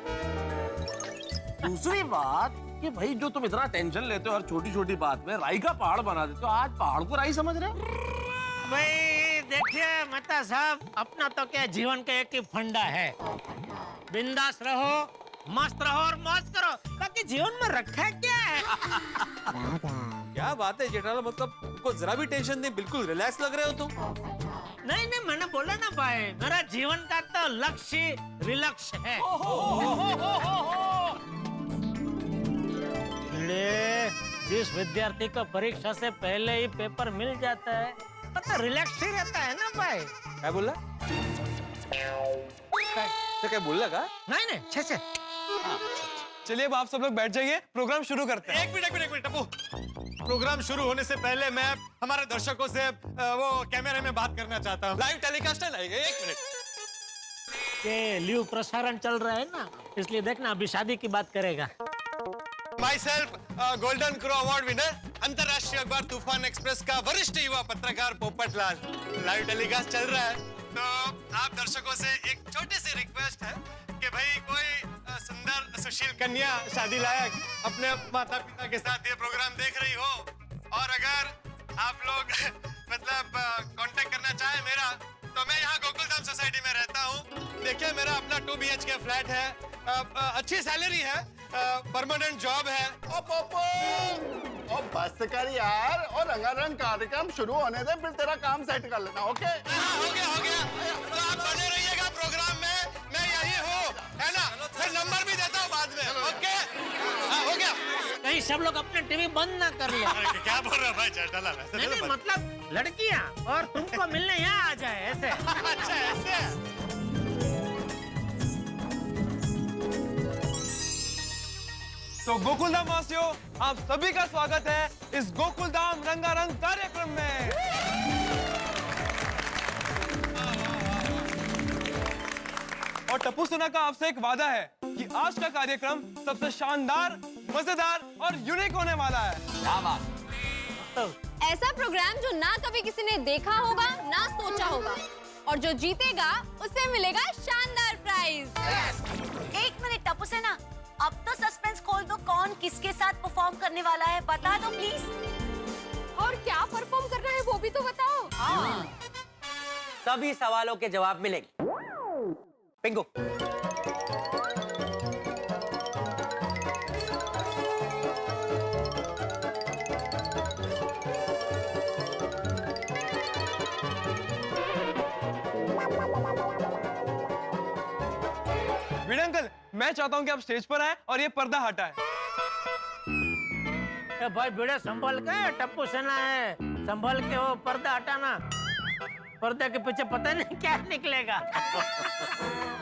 दूसरी बात कि भाई जो तुम इतना टेंशन लेते हो और छोटी छोटी बात में राई का पहाड़ बना देते हो, आज पहाड़ को राई समझ रहे हो? भाई देखिए मेहता साहब, अपना तो क्या जीवन का एक ही फंडा है, बिंदास रहो, मस्त रहो और मौज करो, बाकी जीवन में रखा क्या है? क्या बात है जेठालाल, मतलब तुमको जरा भी टेंशन नहीं, बिल्कुल रिलैक्स लग रहे हो तुम। नहीं नहीं, मैंने बोला ना भाई, मेरा जीवन का तो लक्ष्य रिलक्ष है। जिस विद्यार्थी को परीक्षा से पहले ही पेपर मिल जाता है तो रिलैक्स ही रहता है ना भाई। क्या बोला? क्या बोल लगा? नहीं नहीं, अच्छे से। चलिए अब आप सब लोग बैठ जाइए, प्रोग्राम शुरू करते हैं। एक मिनट टप्पू, प्रोग्राम शुरू होने से पहले मैं हमारे दर्शकों से वो कैमरे में बात करना चाहता हूँ। लाइव टेलीकास्ट है, एक मिनट। ये लिव प्रसारण चल रहा है ना, इसलिए देखना अभी शादी की बात करेगा। My self golden crow award winner, अंतरराष्ट्रीय अखबार तूफान एक्सप्रेस का वरिष्ठ युवा पत्रकार पोपटलाल। लाइव टेलीकास्ट चल रहा है, तो आप दर्शकों से एक छोटी सी रिक्वेस्ट है कि भाई कोई सुंदर सुशील कन्या शादी लायक अपने माता पिता के साथ ये प्रोग्राम देख रही हो, और अगर आप लोग मतलब कांटेक्ट करना चाहे मेरा, तो मैं यहाँ गोकुलधाम सोसाइटी में रहता हूँ। देखिए मेरा अपना 2 BHK फ्लैट है, अच्छी सैलरी है, परमानेंट जॉब है। ओ बस कर यार, और रंगारंग कार्यक्रम शुरू होने दे, फिर तेरा काम सेट कर लेना। ओके? हाँ, हो गया। तो आप बने रहिएगा प्रोग्राम में, मैं यही हूँ, है ना? फिर नंबर भी देता हूँ बाद में। ओके? हाँ, हो गया। कहीं सब लोग अपने टीवी बंद ना कर ले। क्या बोल रहे हो भाई जेठालाल? नहीं, मतलब लड़कियाँ और तुमको मिलने यहाँ आ जाए ऐसे। अच्छा ऐसे? तो गोकुलधाम वासियों, आप सभी का स्वागत है इस गोकुलधाम रंगारंग कार्यक्रम में। और टप्पू सेना का आपसे एक वादा है कि आज का कार्यक्रम सबसे शानदार, मजेदार और यूनिक होने वाला है। क्या बात? ऐसा प्रोग्राम जो ना कभी किसी ने देखा होगा ना सोचा होगा, और जो जीतेगा उसे मिलेगा शानदार प्राइज। एक मिनट टप्पू सेना, अब तो सस्पेंस खोल दो, कौन किसके साथ परफॉर्म करने वाला है बता दो प्लीज। और क्या परफॉर्म करना है वो भी तो बताओ। सभी सवालों के जवाब मिलेंगे। पिंगो। वीड अंकल, मैं चाहता हूँ कि आप स्टेज पर आए और ये पर्दा हटाएं। भाई बेड़ा संभल के, टप्पू सेना है, संभल के वो पर्दा हटाना, पर्दे के पीछे पता नहीं क्या निकलेगा।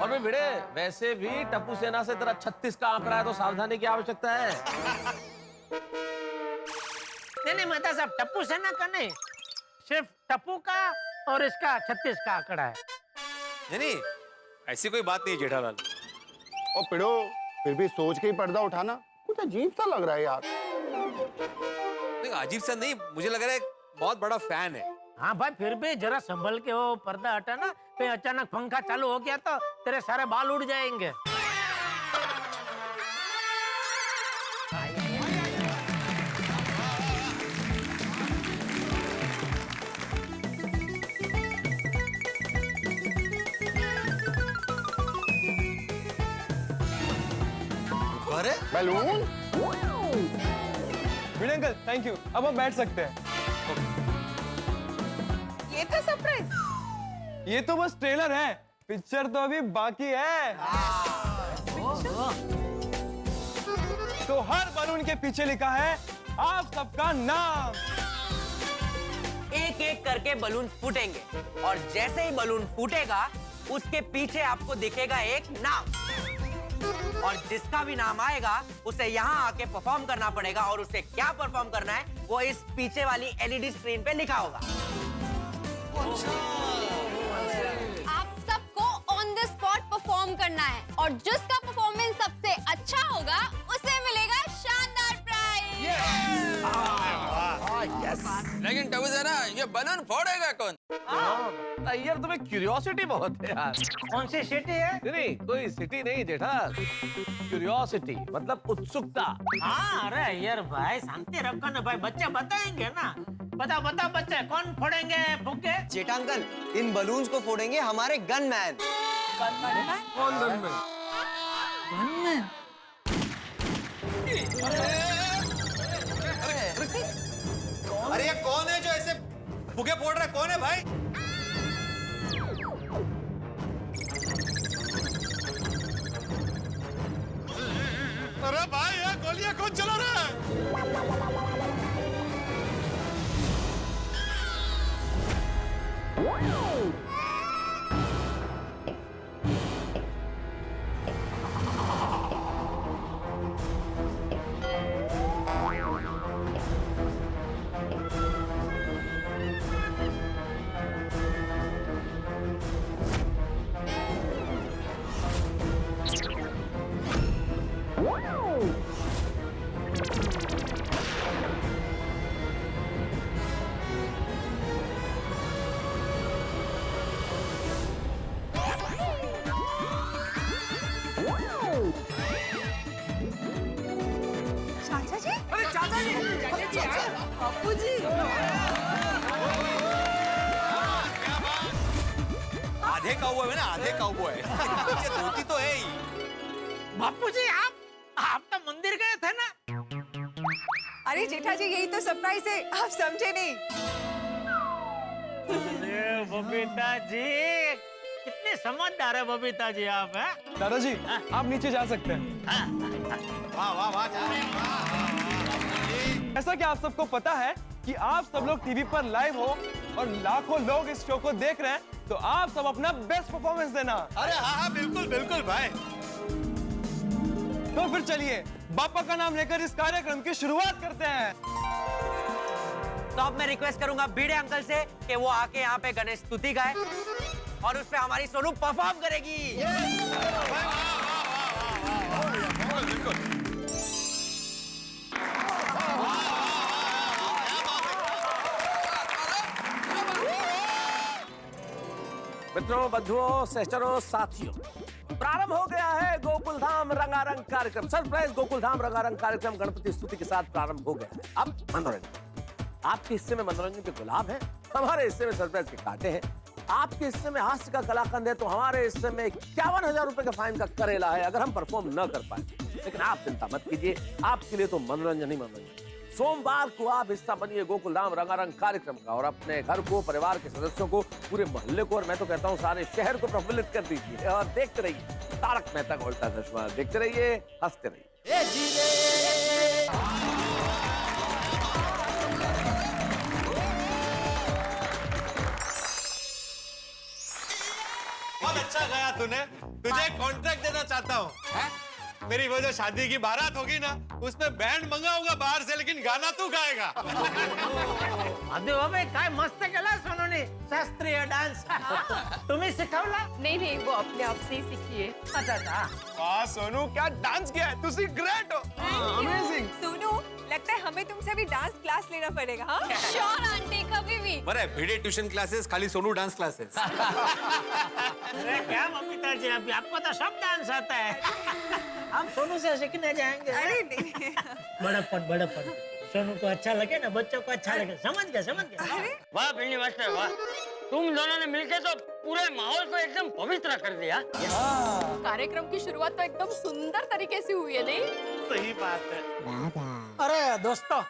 और मैं भिड़े, वैसे भी टप्पू सेना से तेरा 36 का आंकड़ा है, तो सावधानी की आवश्यकता है। नहीं मेहता साहब, टप्पू सेना का नहीं, सिर्फ टप्पू का और इसका 36 का आंकड़ा है। नहीं, ऐसी कोई बात नहीं जेठालाल। ओ पिड़ो, फिर भी सोच के ही पर्दा उठाना, कुछ अजीब सा लग रहा है यार। नहीं, अजीब सा नहीं, मुझे लग रहा है बहुत बड़ा फैन है। हाँ भाई, फिर भी जरा संभल के वो पर्दा हटाना, कहीं अचानक पंखा चालू हो गया तो तेरे सारे बाल उड़ जाएंगे। अरे balloon. Weed uncle, thank you, अब हम बैठ सकते हैं। ये तो सरप्राइज। ये तो बस ट्रेलर है, पिक्चर तो अभी बाकी है। तो हर बलून के पीछे लिखा है आप सबका नाम। एक एक करके बलून फूटेंगे और जैसे ही बलून फूटेगा उसके पीछे आपको दिखेगा एक नाम और जिसका भी नाम आएगा उसे यहाँ आके परफॉर्म करना पड़ेगा और उसे क्या परफॉर्म करना है वो इस पीछे वाली एलईडी स्क्रीन पे लिखा होगा। आप सबको ऑन द स्पॉट परफॉर्म करना है और जिसका परफॉर्मेंस सबसे अच्छा होगा उसे मिलेगा शानदार प्राइज। लेकिन टबूसेना ये बलून फोड़ेगा कौन? यार तुम्हें क्यूरियोसिटी बहुत है यार। कौन सी सिटी है? नहीं कोई सिटी नहीं जेठा, क्यूरियोसिटी मतलब उत्सुकता। हाँ अरे यार भाई शांति रखो ना भाई, बच्चे बताएंगे ना। बता बता बच्चे कौन फोड़ेंगे फुग्गे? जेठा अंकल इन बलून्स को फोड़ेंगे हमारे गनमैन। कौन गनमैन? गनमैन? अरे ये कौन है जो ऐसे फुगे फोड़ रहा है? कौन है भाई? अरे भाई ये गोलियां कौन चला रहा है? चाचा जी, अरे चाचा जी, बापू जी, आधे काउबॉय है ना, आधे काउबॉय। ये धोती तो है ही। बापू जी आप तो मंदिर गए थे ना? अरे जेठा जी यही तो सरप्राइज है, आप समझे नहीं। अरे बबीता जी कितने समझदार है बबीता जी आप हैं? दादाजी आप नीचे जा सकते हैं। वाह वाह वाह जा रहे हैं। ऐसा कि आप सबको पता है कि आप सब लोग टीवी पर लाइव हो और लाखों लोग इस शो को देख रहे हैं, तो आप सब अपना बेस्ट परफॉर्मेंस देना। अरे हाँ हाँ बिल्कुल बिल्कुल भाई। तो फिर चलिए बापा का नाम लेकर इस कार्यक्रम की शुरुआत करते हैं। तो अब मैं रिक्वेस्ट करूंगा भिड़े अंकल से कि वो आके यहाँ पे गणेश स्तुति गाए और उस पे हमारी सोनू परफॉर्म करेगी। मित्रों, बंधुओं, सहचरों, साथियों, प्रारंभ हो गया है गोकुल धाम रंगारंग कार्यक्रम। सरप्राइज गोकुल धाम रंगारंग कार्यक्रम गणपति स्तुति के साथ प्रारंभ हो गया है। अब मनोरंजन। आपके हिस्से में मनोरंजन के गुलाब हैं, हमारे हिस्से में सरप्राइज के कांटे हैं। आपके हिस्से में हास्य का कलाकंद है, तो हमारे हिस्से में 51,000 रुपए का फाइन का करेला है अगर हम परफॉर्म न कर पाए। लेकिन आप चिंता मत कीजिए, आपके लिए तो मनोरंजन ही मनोरंजन। सोमवार को आप हिस्सा बनिए गोकुलधाम रंगारंग कार्यक्रम का और अपने घर को, परिवार के सदस्यों को, पूरे मोहल्ले को और मैं तो कहता हूँ सारे शहर को प्रफुल्लित कर दीजिए। और देखते रहिए तारक मेहता का उल्टा चश्मा, देखते रहिए, हंसते रहिए। बहुत अच्छा गाया तूने। तुझे कॉन्ट्रैक्ट देना चाहता हूँ। मेरी वो जो शादी की बारात होगी ना, उसमें बैंड मंगाऊंगा बाहर से, लेकिन गाना तू गाएगा। अरे बाबा काय मस्त केला सोनूने शास्त्रीय डान्स। तुम्ही शिकवला? नहीं नहीं, वो अपने आप से ही सीखी है। अच्छा अच्छा। वाह सोनू, क्या डांस किया है, तुसी ग्रेट हो। अमेजिंग। सोनू, लगता है हमें तुमसे भी डांस क्लास लेना पड़ेगा। हाँ श्योर आंटी, कभी भी। बरं भिडे ट्यूशन क्लासेस, खाली सोनू डांस क्लासेस। अरे क्या बबीता जी, अभी आपको तो सब डांस आता है। हम सोनू से सीखने जाएंगे। अरे नहीं। बड़प्पन सोनू को अच्छा लगे ना, बच्चों को अच्छा लगे। समझ गए। वाह भिंडी मास्टर वाह, तुम दोनों ने मिलकर तो पूरे माहौल को एकदम पवित्र कर दिया। कार्यक्रम की शुरुआत तो एकदम सुंदर तरीके से हुई है, नहीं? सही बात है। अरे दोस्तों,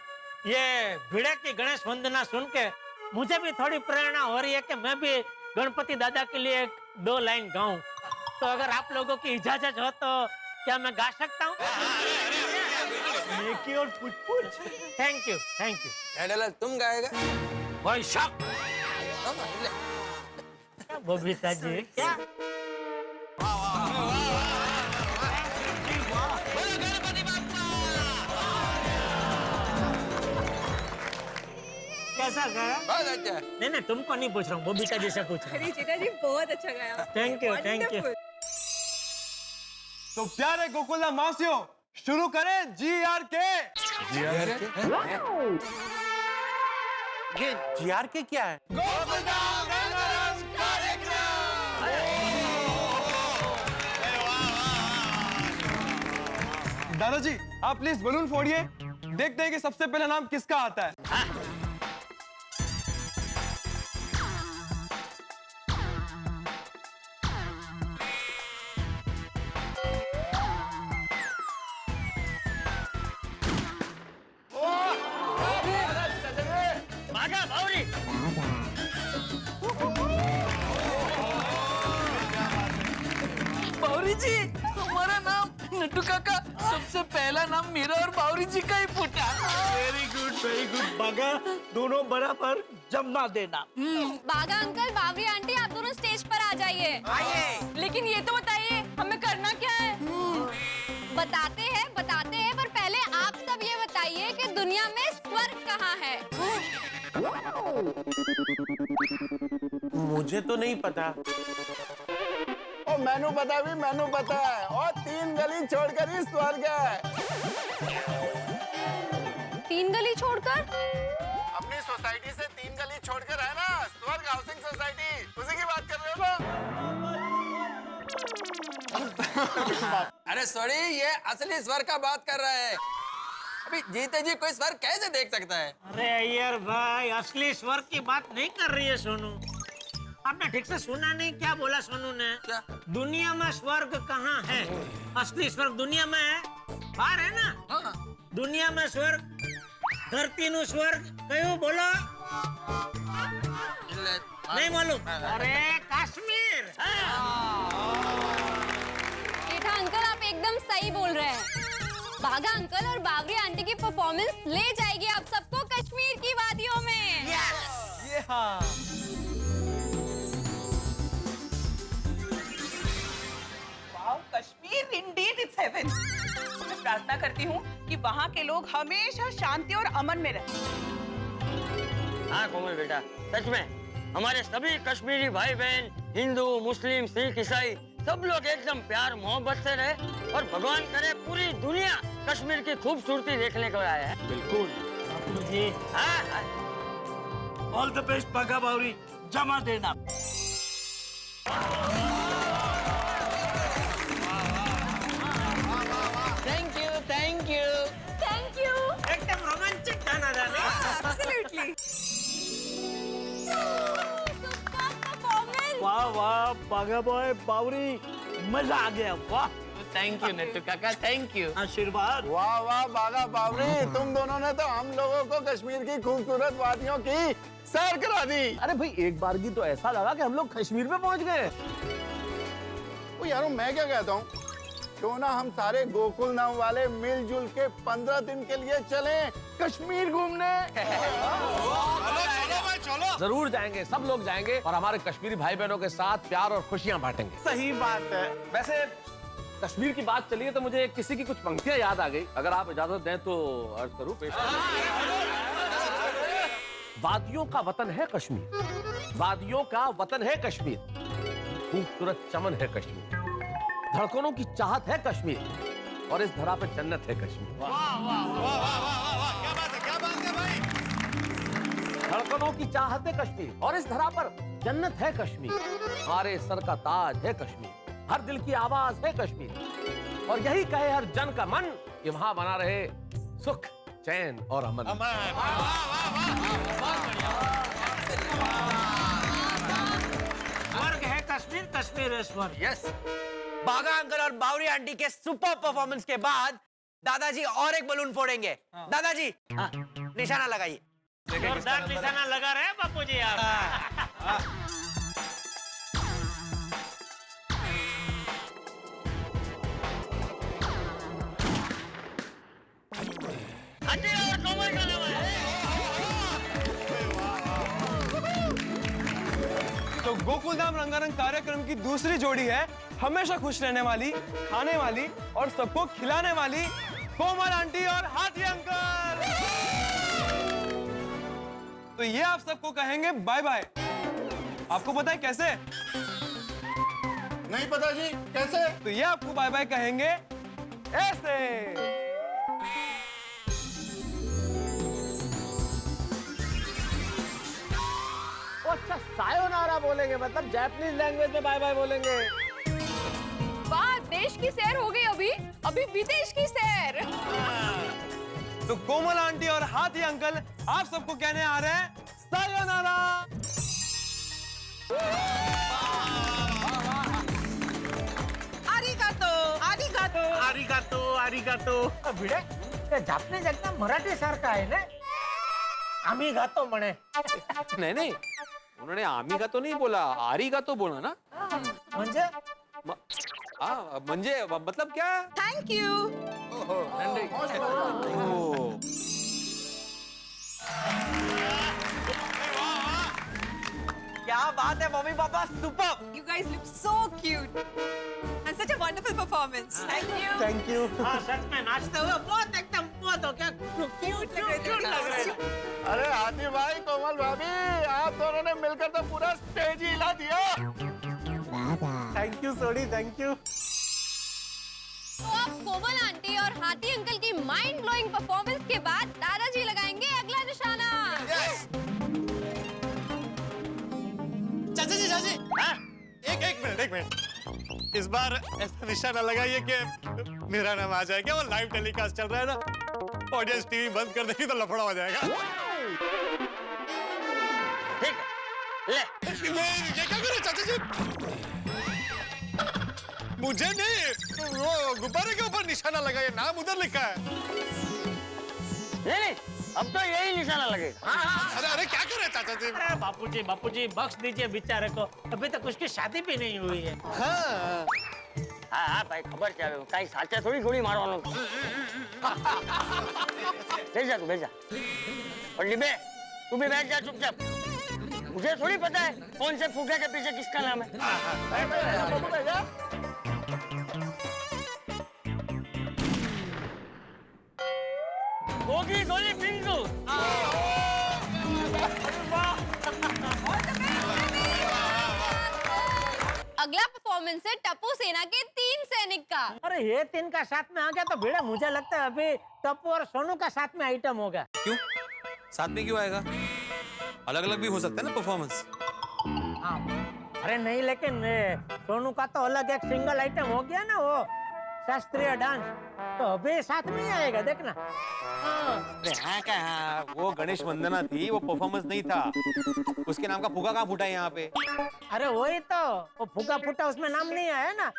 ये भिड़े की गणेश वंदना सुन के मुझे भी थोड़ी प्रेरणा हो रही है कि मैं भी गणपति दादा के लिए 2 लाइन गाऊं। तो अगर आप लोगों की इजाजत हो तो क्या मैं गा सकता हूँ? Thank you. तुम गाएगा? भाई शक बबीता जी क्या कैसा गाया? बहुत अच्छा। नहीं तुमको नहीं पूछ रहा हूँ, बबीता जी से पूछ रहा हूँ। अरे जीजा जी बहुत अच्छा गाया। Thank you thank you. तो प्यारे गोकुलधाम वासियों, शुरू करें GRK। ये GRK क्या है? गोकुलधाम रंगारंग कार्यक्रम। दादाजी आप प्लीज बलून फोड़िए, देखते हैं कि सबसे पहला नाम किसका आता है। भागा बावरी। बावरी जी, हमारा नाम नट्टू काका, सबसे पहला नाम मेरा और बावरी जी का ही फूटा। वेरी गुड बागा, दोनों बराबर जमा देना। बागा अंकल, बावरी आंटी, आप दोनों स्टेज पर आ जाइए। आइए। लेकिन ये तो बताइए हमें करना क्या है? बताते हैं पर पहले आप सब ये बताइए कि दुनिया में स्वर्ग कहाँ है? मुझे तो नहीं पता। ओ मैनू पता भी, मैनू पता है। और 3 गली छोड़कर ही स्वर्ग है। 3 गली छोड़कर? अपनी सोसाइटी से 3 गली छोड़कर है ना, स्वर्ग हाउसिंग सोसाइटी, उसी की बात कर रहे हो ना? अरे सॉरी, ये असली स्वर का बात कर रहा है। अभी जीते जी कोई स्वर कैसे देख सकता है? अरे अय्यर भाई, असली स्वर्ग की बात नहीं कर रही है सोनू। आपने ठीक से सुना नहीं, क्या बोला सोनू ने? क्या? दुनिया में स्वर्ग कहाँ है? असली स्वर्ग दुनिया में है, बाहर है ना? हाँ। दुनिया में स्वर्ग, धरती नु स्वर्ग, क्यों बोलो? नहीं मालूम? अरे कश्मीर। जेठा अंकल, आप एकदम सही बोल रहे हैं। बागा अंकल और बावरी आंटी की परफॉर्मेंस ले जाएगी आप सबको कश्मीर की वादियों में। ये हाँ। Wow, Kashmir indeed it's heaven. मैं प्रार्थना करती हूँ कि वहाँ के लोग हमेशा शांति और अमन में रहें। हाँ कोमल बेटा, सच में हमारे सभी कश्मीरी भाई बहन, हिंदू, मुस्लिम, सिख, ईसाई, सब लोग एकदम प्यार मोहब्बत से रहे और भगवान करे पूरी दुनिया कश्मीर की खूबसूरती देखने को आया है। बिल्कुल जी। ऑल द बेस्ट बागा बावरी, जमा देना। Thank you thank you. एकदम रोमांचिक गाना जाने। Absolutely. वाह वाह बागा बॉय बावरी, मजा आ गया। वाह, थैंक यू नट्टू काका, थैंक यू। आशीर्वाद। वाह वाह बागा बावरी, तुम दोनों ने तो हम लोगों को कश्मीर की खूबसूरत वादियों की सैर करा दी। अरे भाई एक बार की तो ऐसा लगा कि हम लोग कश्मीर में पहुंच गए। ओ यारो, मैं क्या कहता हूँ, क्यों ना हम सारे गोकुल नाम वाले मिलजुल के 15 दिन के लिए चलें कश्मीर घूमने। जरूर जाएंगे, सब लोग जाएंगे और हमारे कश्मीरी भाई बहनों के साथ प्यार और खुशियां बांटेंगे। सही बात है। वैसे कश्मीर की बात चली है तो मुझे किसी की कुछ पंक्तियां याद आ गई, अगर आप इजाजत दें तो अर्ज करूं, पेश करूं। वादियों का वतन है कश्मीर, वादियों का वतन है कश्मीर, खूबसूरत चमन है कश्मीर, धड़कनों की चाहत है कश्मीर और इस धरा पे जन्नत है कश्मीर। धड़कनों की चाहत है कश्मीर और इस धरा पर जन्नत है कश्मीर, हमारे सर का ताज है कश्मीर, हर दिल की आवाज है कश्मीर और यही कहे हर जन का मन कि वहां बना रहे सुख, चैन और अमन। स्वर्ग है कश्मीर, कश्मीर है स्वर्ग। यस। बागा अंकल और बावरी आंटी के सुपर परफॉर्मेंस के बाद दादाजी और एक बलून फोड़ेंगे। दादाजी निशाना लगाइए। जोरदार निशाना लगा रहे हैं बापूजी आप। गोकुलधाम रंगारंग कार्यक्रम की दूसरी जोड़ी है हमेशा खुश रहने वाली, खाने वाली और सबको खिलाने वाली कोमल आंटी और हाथी अंकल। तो ये आप सबको कहेंगे बाय बाय। आपको पता है कैसे? नहीं पता जी, कैसे? तो ये आपको बाय बाय कहेंगे ऐसे। अच्छा, सायोनारा बोलेंगे, मतलब जापानीज लैंग्वेज में बाय बाय बोलेंगे। वाह, देश की सैर हो गई अभी अभी विदेश की सैर। तो कोमल आंटी और हाथी अंकल आप सबको कहने आ रहे हैं सायोनारा। आरिगातो, आरिगातो, आरिगातो, आरिगातो। भिडे, ते जापनीज एकदम मराठी सारखा आहे ना? आम्ही गातो म्हणे। नहीं नहीं, उन्होंने आमी का तो नहीं बोला, आरी का तो बोला ना। म्हणजे म्हणजे मतलब क्या? Thank you. क्या बात है mummy papa, super. You guys look so cute and such a wonderful performance. Thank you. Thank you. हाँ, सच में नाचते हुए बहुत एकदम बहुत हो क्या Cute लग रहे थे। क्यूट लग रहे थे। अरे हाथी भाई, कोमल भाभी, आप दोनों ने मिलकर तो पूरा स्टेज ही हिला दिया। Thank you Sodhi, thank you. तो अब कोमल आंटी और हाथी अंकल की माइंड ब्लोइंग परफॉर्मेंस के बाद दादाजी लगाएंगे अगला निशाना। चाचा जी, एक मिनट। इस बार ऐसा निशाना लगाइए कि मेरा नाम आ जाए। क्या वो लाइव टेलीकास्ट चल रहा है ना, ऑडियंस टीवी बंद कर देगी तो लफड़ा हो जाएगा। ठीक है, ले। ये क्या करो चाचा जी? मुझे नहीं, वो गुब्बारे के ऊपर निशाना लगाइए, नाम उधर लिखा है। ले, अब तो यही निशाना लगेगा। अरे अरे क्या कर रहे चाचा जी? अरे बापूजी बख्श दीजिए बेचारे को, अभी तक उसकी शादी भी नहीं हुई है। हाँ भाई, खबर क्या है, कहीं साचे थोड़ी मारवानो। भेज जा तू, भेज जा। और लिबे, तू भी बैठ जा चुपचाप। मुझे थोड़ी पता है कौन से फूके के पीछे किसका नाम है। गोगी गोली पिंकू। अगला परफॉर्मेंस है टप्पू सेना के 3 सैनिक का। अरे ये 3 का साथ में आ गया तो भिड़ा, मुझे लगता है अभी टप्पू और सोनू का साथ में आइटम होगा। क्यों? साथ में क्यों आएगा? अलग अलग भी हो सकता है ना परफॉर्मेंस। हाँ, अरे नहीं, लेकिन सोनू का तो अलग एक सिंगल आइटम हो गया ना, वो शास्त्रीय डांस, तो अभी साथ में ही आएगा, देखना। अरे हाँ क्या, हाँ, वो गणेश वंदना थी, वो परफॉर्मेंस नहीं था। उसके नाम का फुगा कहाँ फूटा है यहाँ पे? अरे वही तो, वो फुगा फूटा, उसमें नाम नहीं आया ना,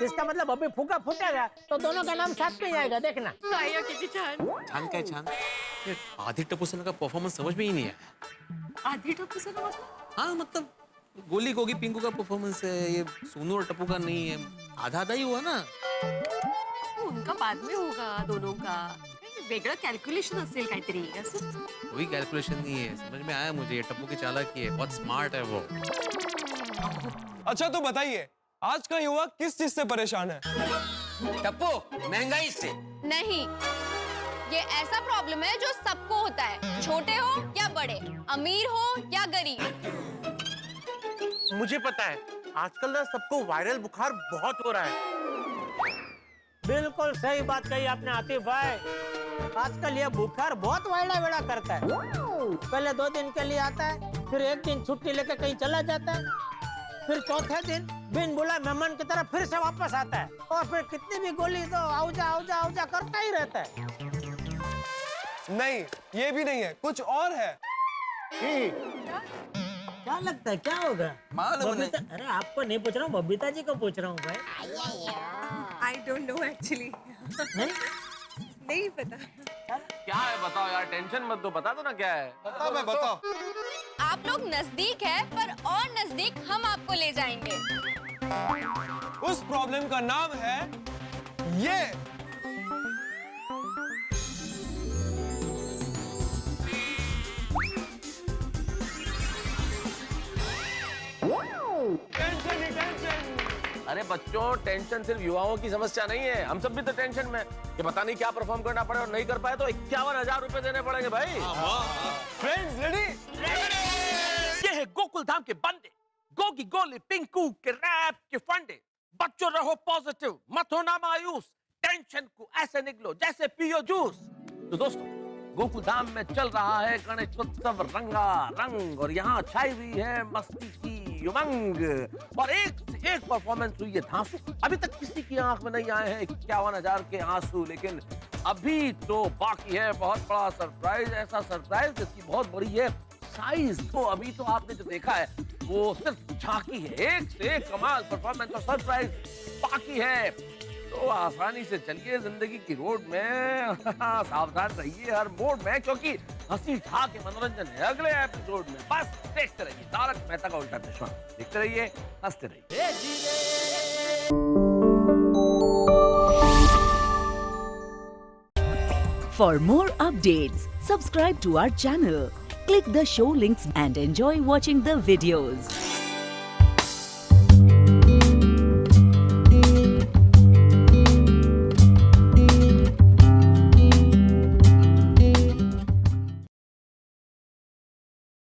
इसका मतलब अभी फुगा फूटेगा तो दोनों का नाम साथ में ही आएगा, देखना। छान क्या है छान? ये आधी टप्पू सेना का परफॉर्मेंस समझ में ही नहीं आया। आधी टप्पू से ना हाँ मतलब गोली गोगी पिंकू का परफॉर्मेंस है, ये सोनू और टप्पू का नहीं है, आधा आधा ही हुआ ना। उनका बाद में होगा दोनों का, वेगळं कॅल्क्युलेशन असेल काहीतरी असं। कोई कैलकुलेशन नहीं है, समझ में आया मुझे, ये टप्पू की चालाकी है, बहुत स्मार्ट है वो। अच्छा तो बताइए, आज का युवा किस चीज से परेशान है? टप्पू, महंगाई से। नहीं, ये ऐसा प्रॉब्लम है जो सबको होता है, छोटे हो या बड़े, अमीर हो या गरीब। मुझे पता है, आजकल ना सबको वायरल बुखार बहुत हो रहा है। बिल्कुल सही बात कही आपने आतिफ भाई, आजकल ये बुखार बहुत वायड़ा वेड़ा करता है। पहले 2 दिन के लिए आता है, फिर 1 दिन छुट्टी लेके कहीं चला जाता है, फिर चौथे दिन बिन बुलाए मेहमान की तरह फिर से वापस आता है, और फिर कितनी भी गोली तो आउजा करता ही रहता है। नहीं, ये भी नहीं है, कुछ और है। क्या लगता है, क्या होगा? मालूम नहीं। अरे आपको नहीं पूछ रहा हूँ, बबीता जी को पूछ रहा हूँ भाई। I don't know actually. नहीं पता। क्या है बताओ यार, टेंशन मत दो, बता दो ना क्या है। बताओ। आप लोग नजदीक है, पर और नजदीक हम आपको ले जाएंगे। उस प्रॉब्लम का नाम है ये। टेंशन ही टेंशन। अरे बच्चों, टेंशन सिर्फ युवाओं की समस्या नहीं है, हम सब भी तो टेंशन में कि पता नहीं क्या परफॉर्म करना पड़े और नहीं कर पाए तो 51,000 रुपए देने पड़ेंगे भाई। Friends ready? ये है गोकुल धाम के बंदे, गोगी गोली पिंकू के रैप के फंडे। बच्चों रहो पॉजिटिव, मत होना मायूस, टेंशन को ऐसे निकलो जैसे पियो जूस। तो दोस्तों, गोकुल धाम में चल रहा है गणेश उत्सव रंगा रंग और यहाँ छाई हुई है मस्ती की उमंग और एक से एक परफॉर्मेंस हुई है धांसू। अभी तक किसी की आंख में नहीं आए हैं 51,000 के आंसू, लेकिन अभी तो बाकी है बहुत बड़ा सरप्राइज। ऐसा सरप्राइज जिसकी बहुत बड़ी है साइज। तो अभी तो आपने जो देखा है वो सिर्फ झांकी है, एक से एक कमाल परफॉर्मेंस और सरप्राइज बाकी है। तो आसानी से चलिए जिंदगी की रोड में, सावधान रहिए हर मोड में, क्योंकि हंसी ठाके मनोरंजन है अगले एपिसोड में। बस देखते रहिए तारक मेहता का उल्टा चश्मा, देखते रहिए, हंसते रहिए। For more updates, subscribe to our channel, click the show links and enjoy watching the videos.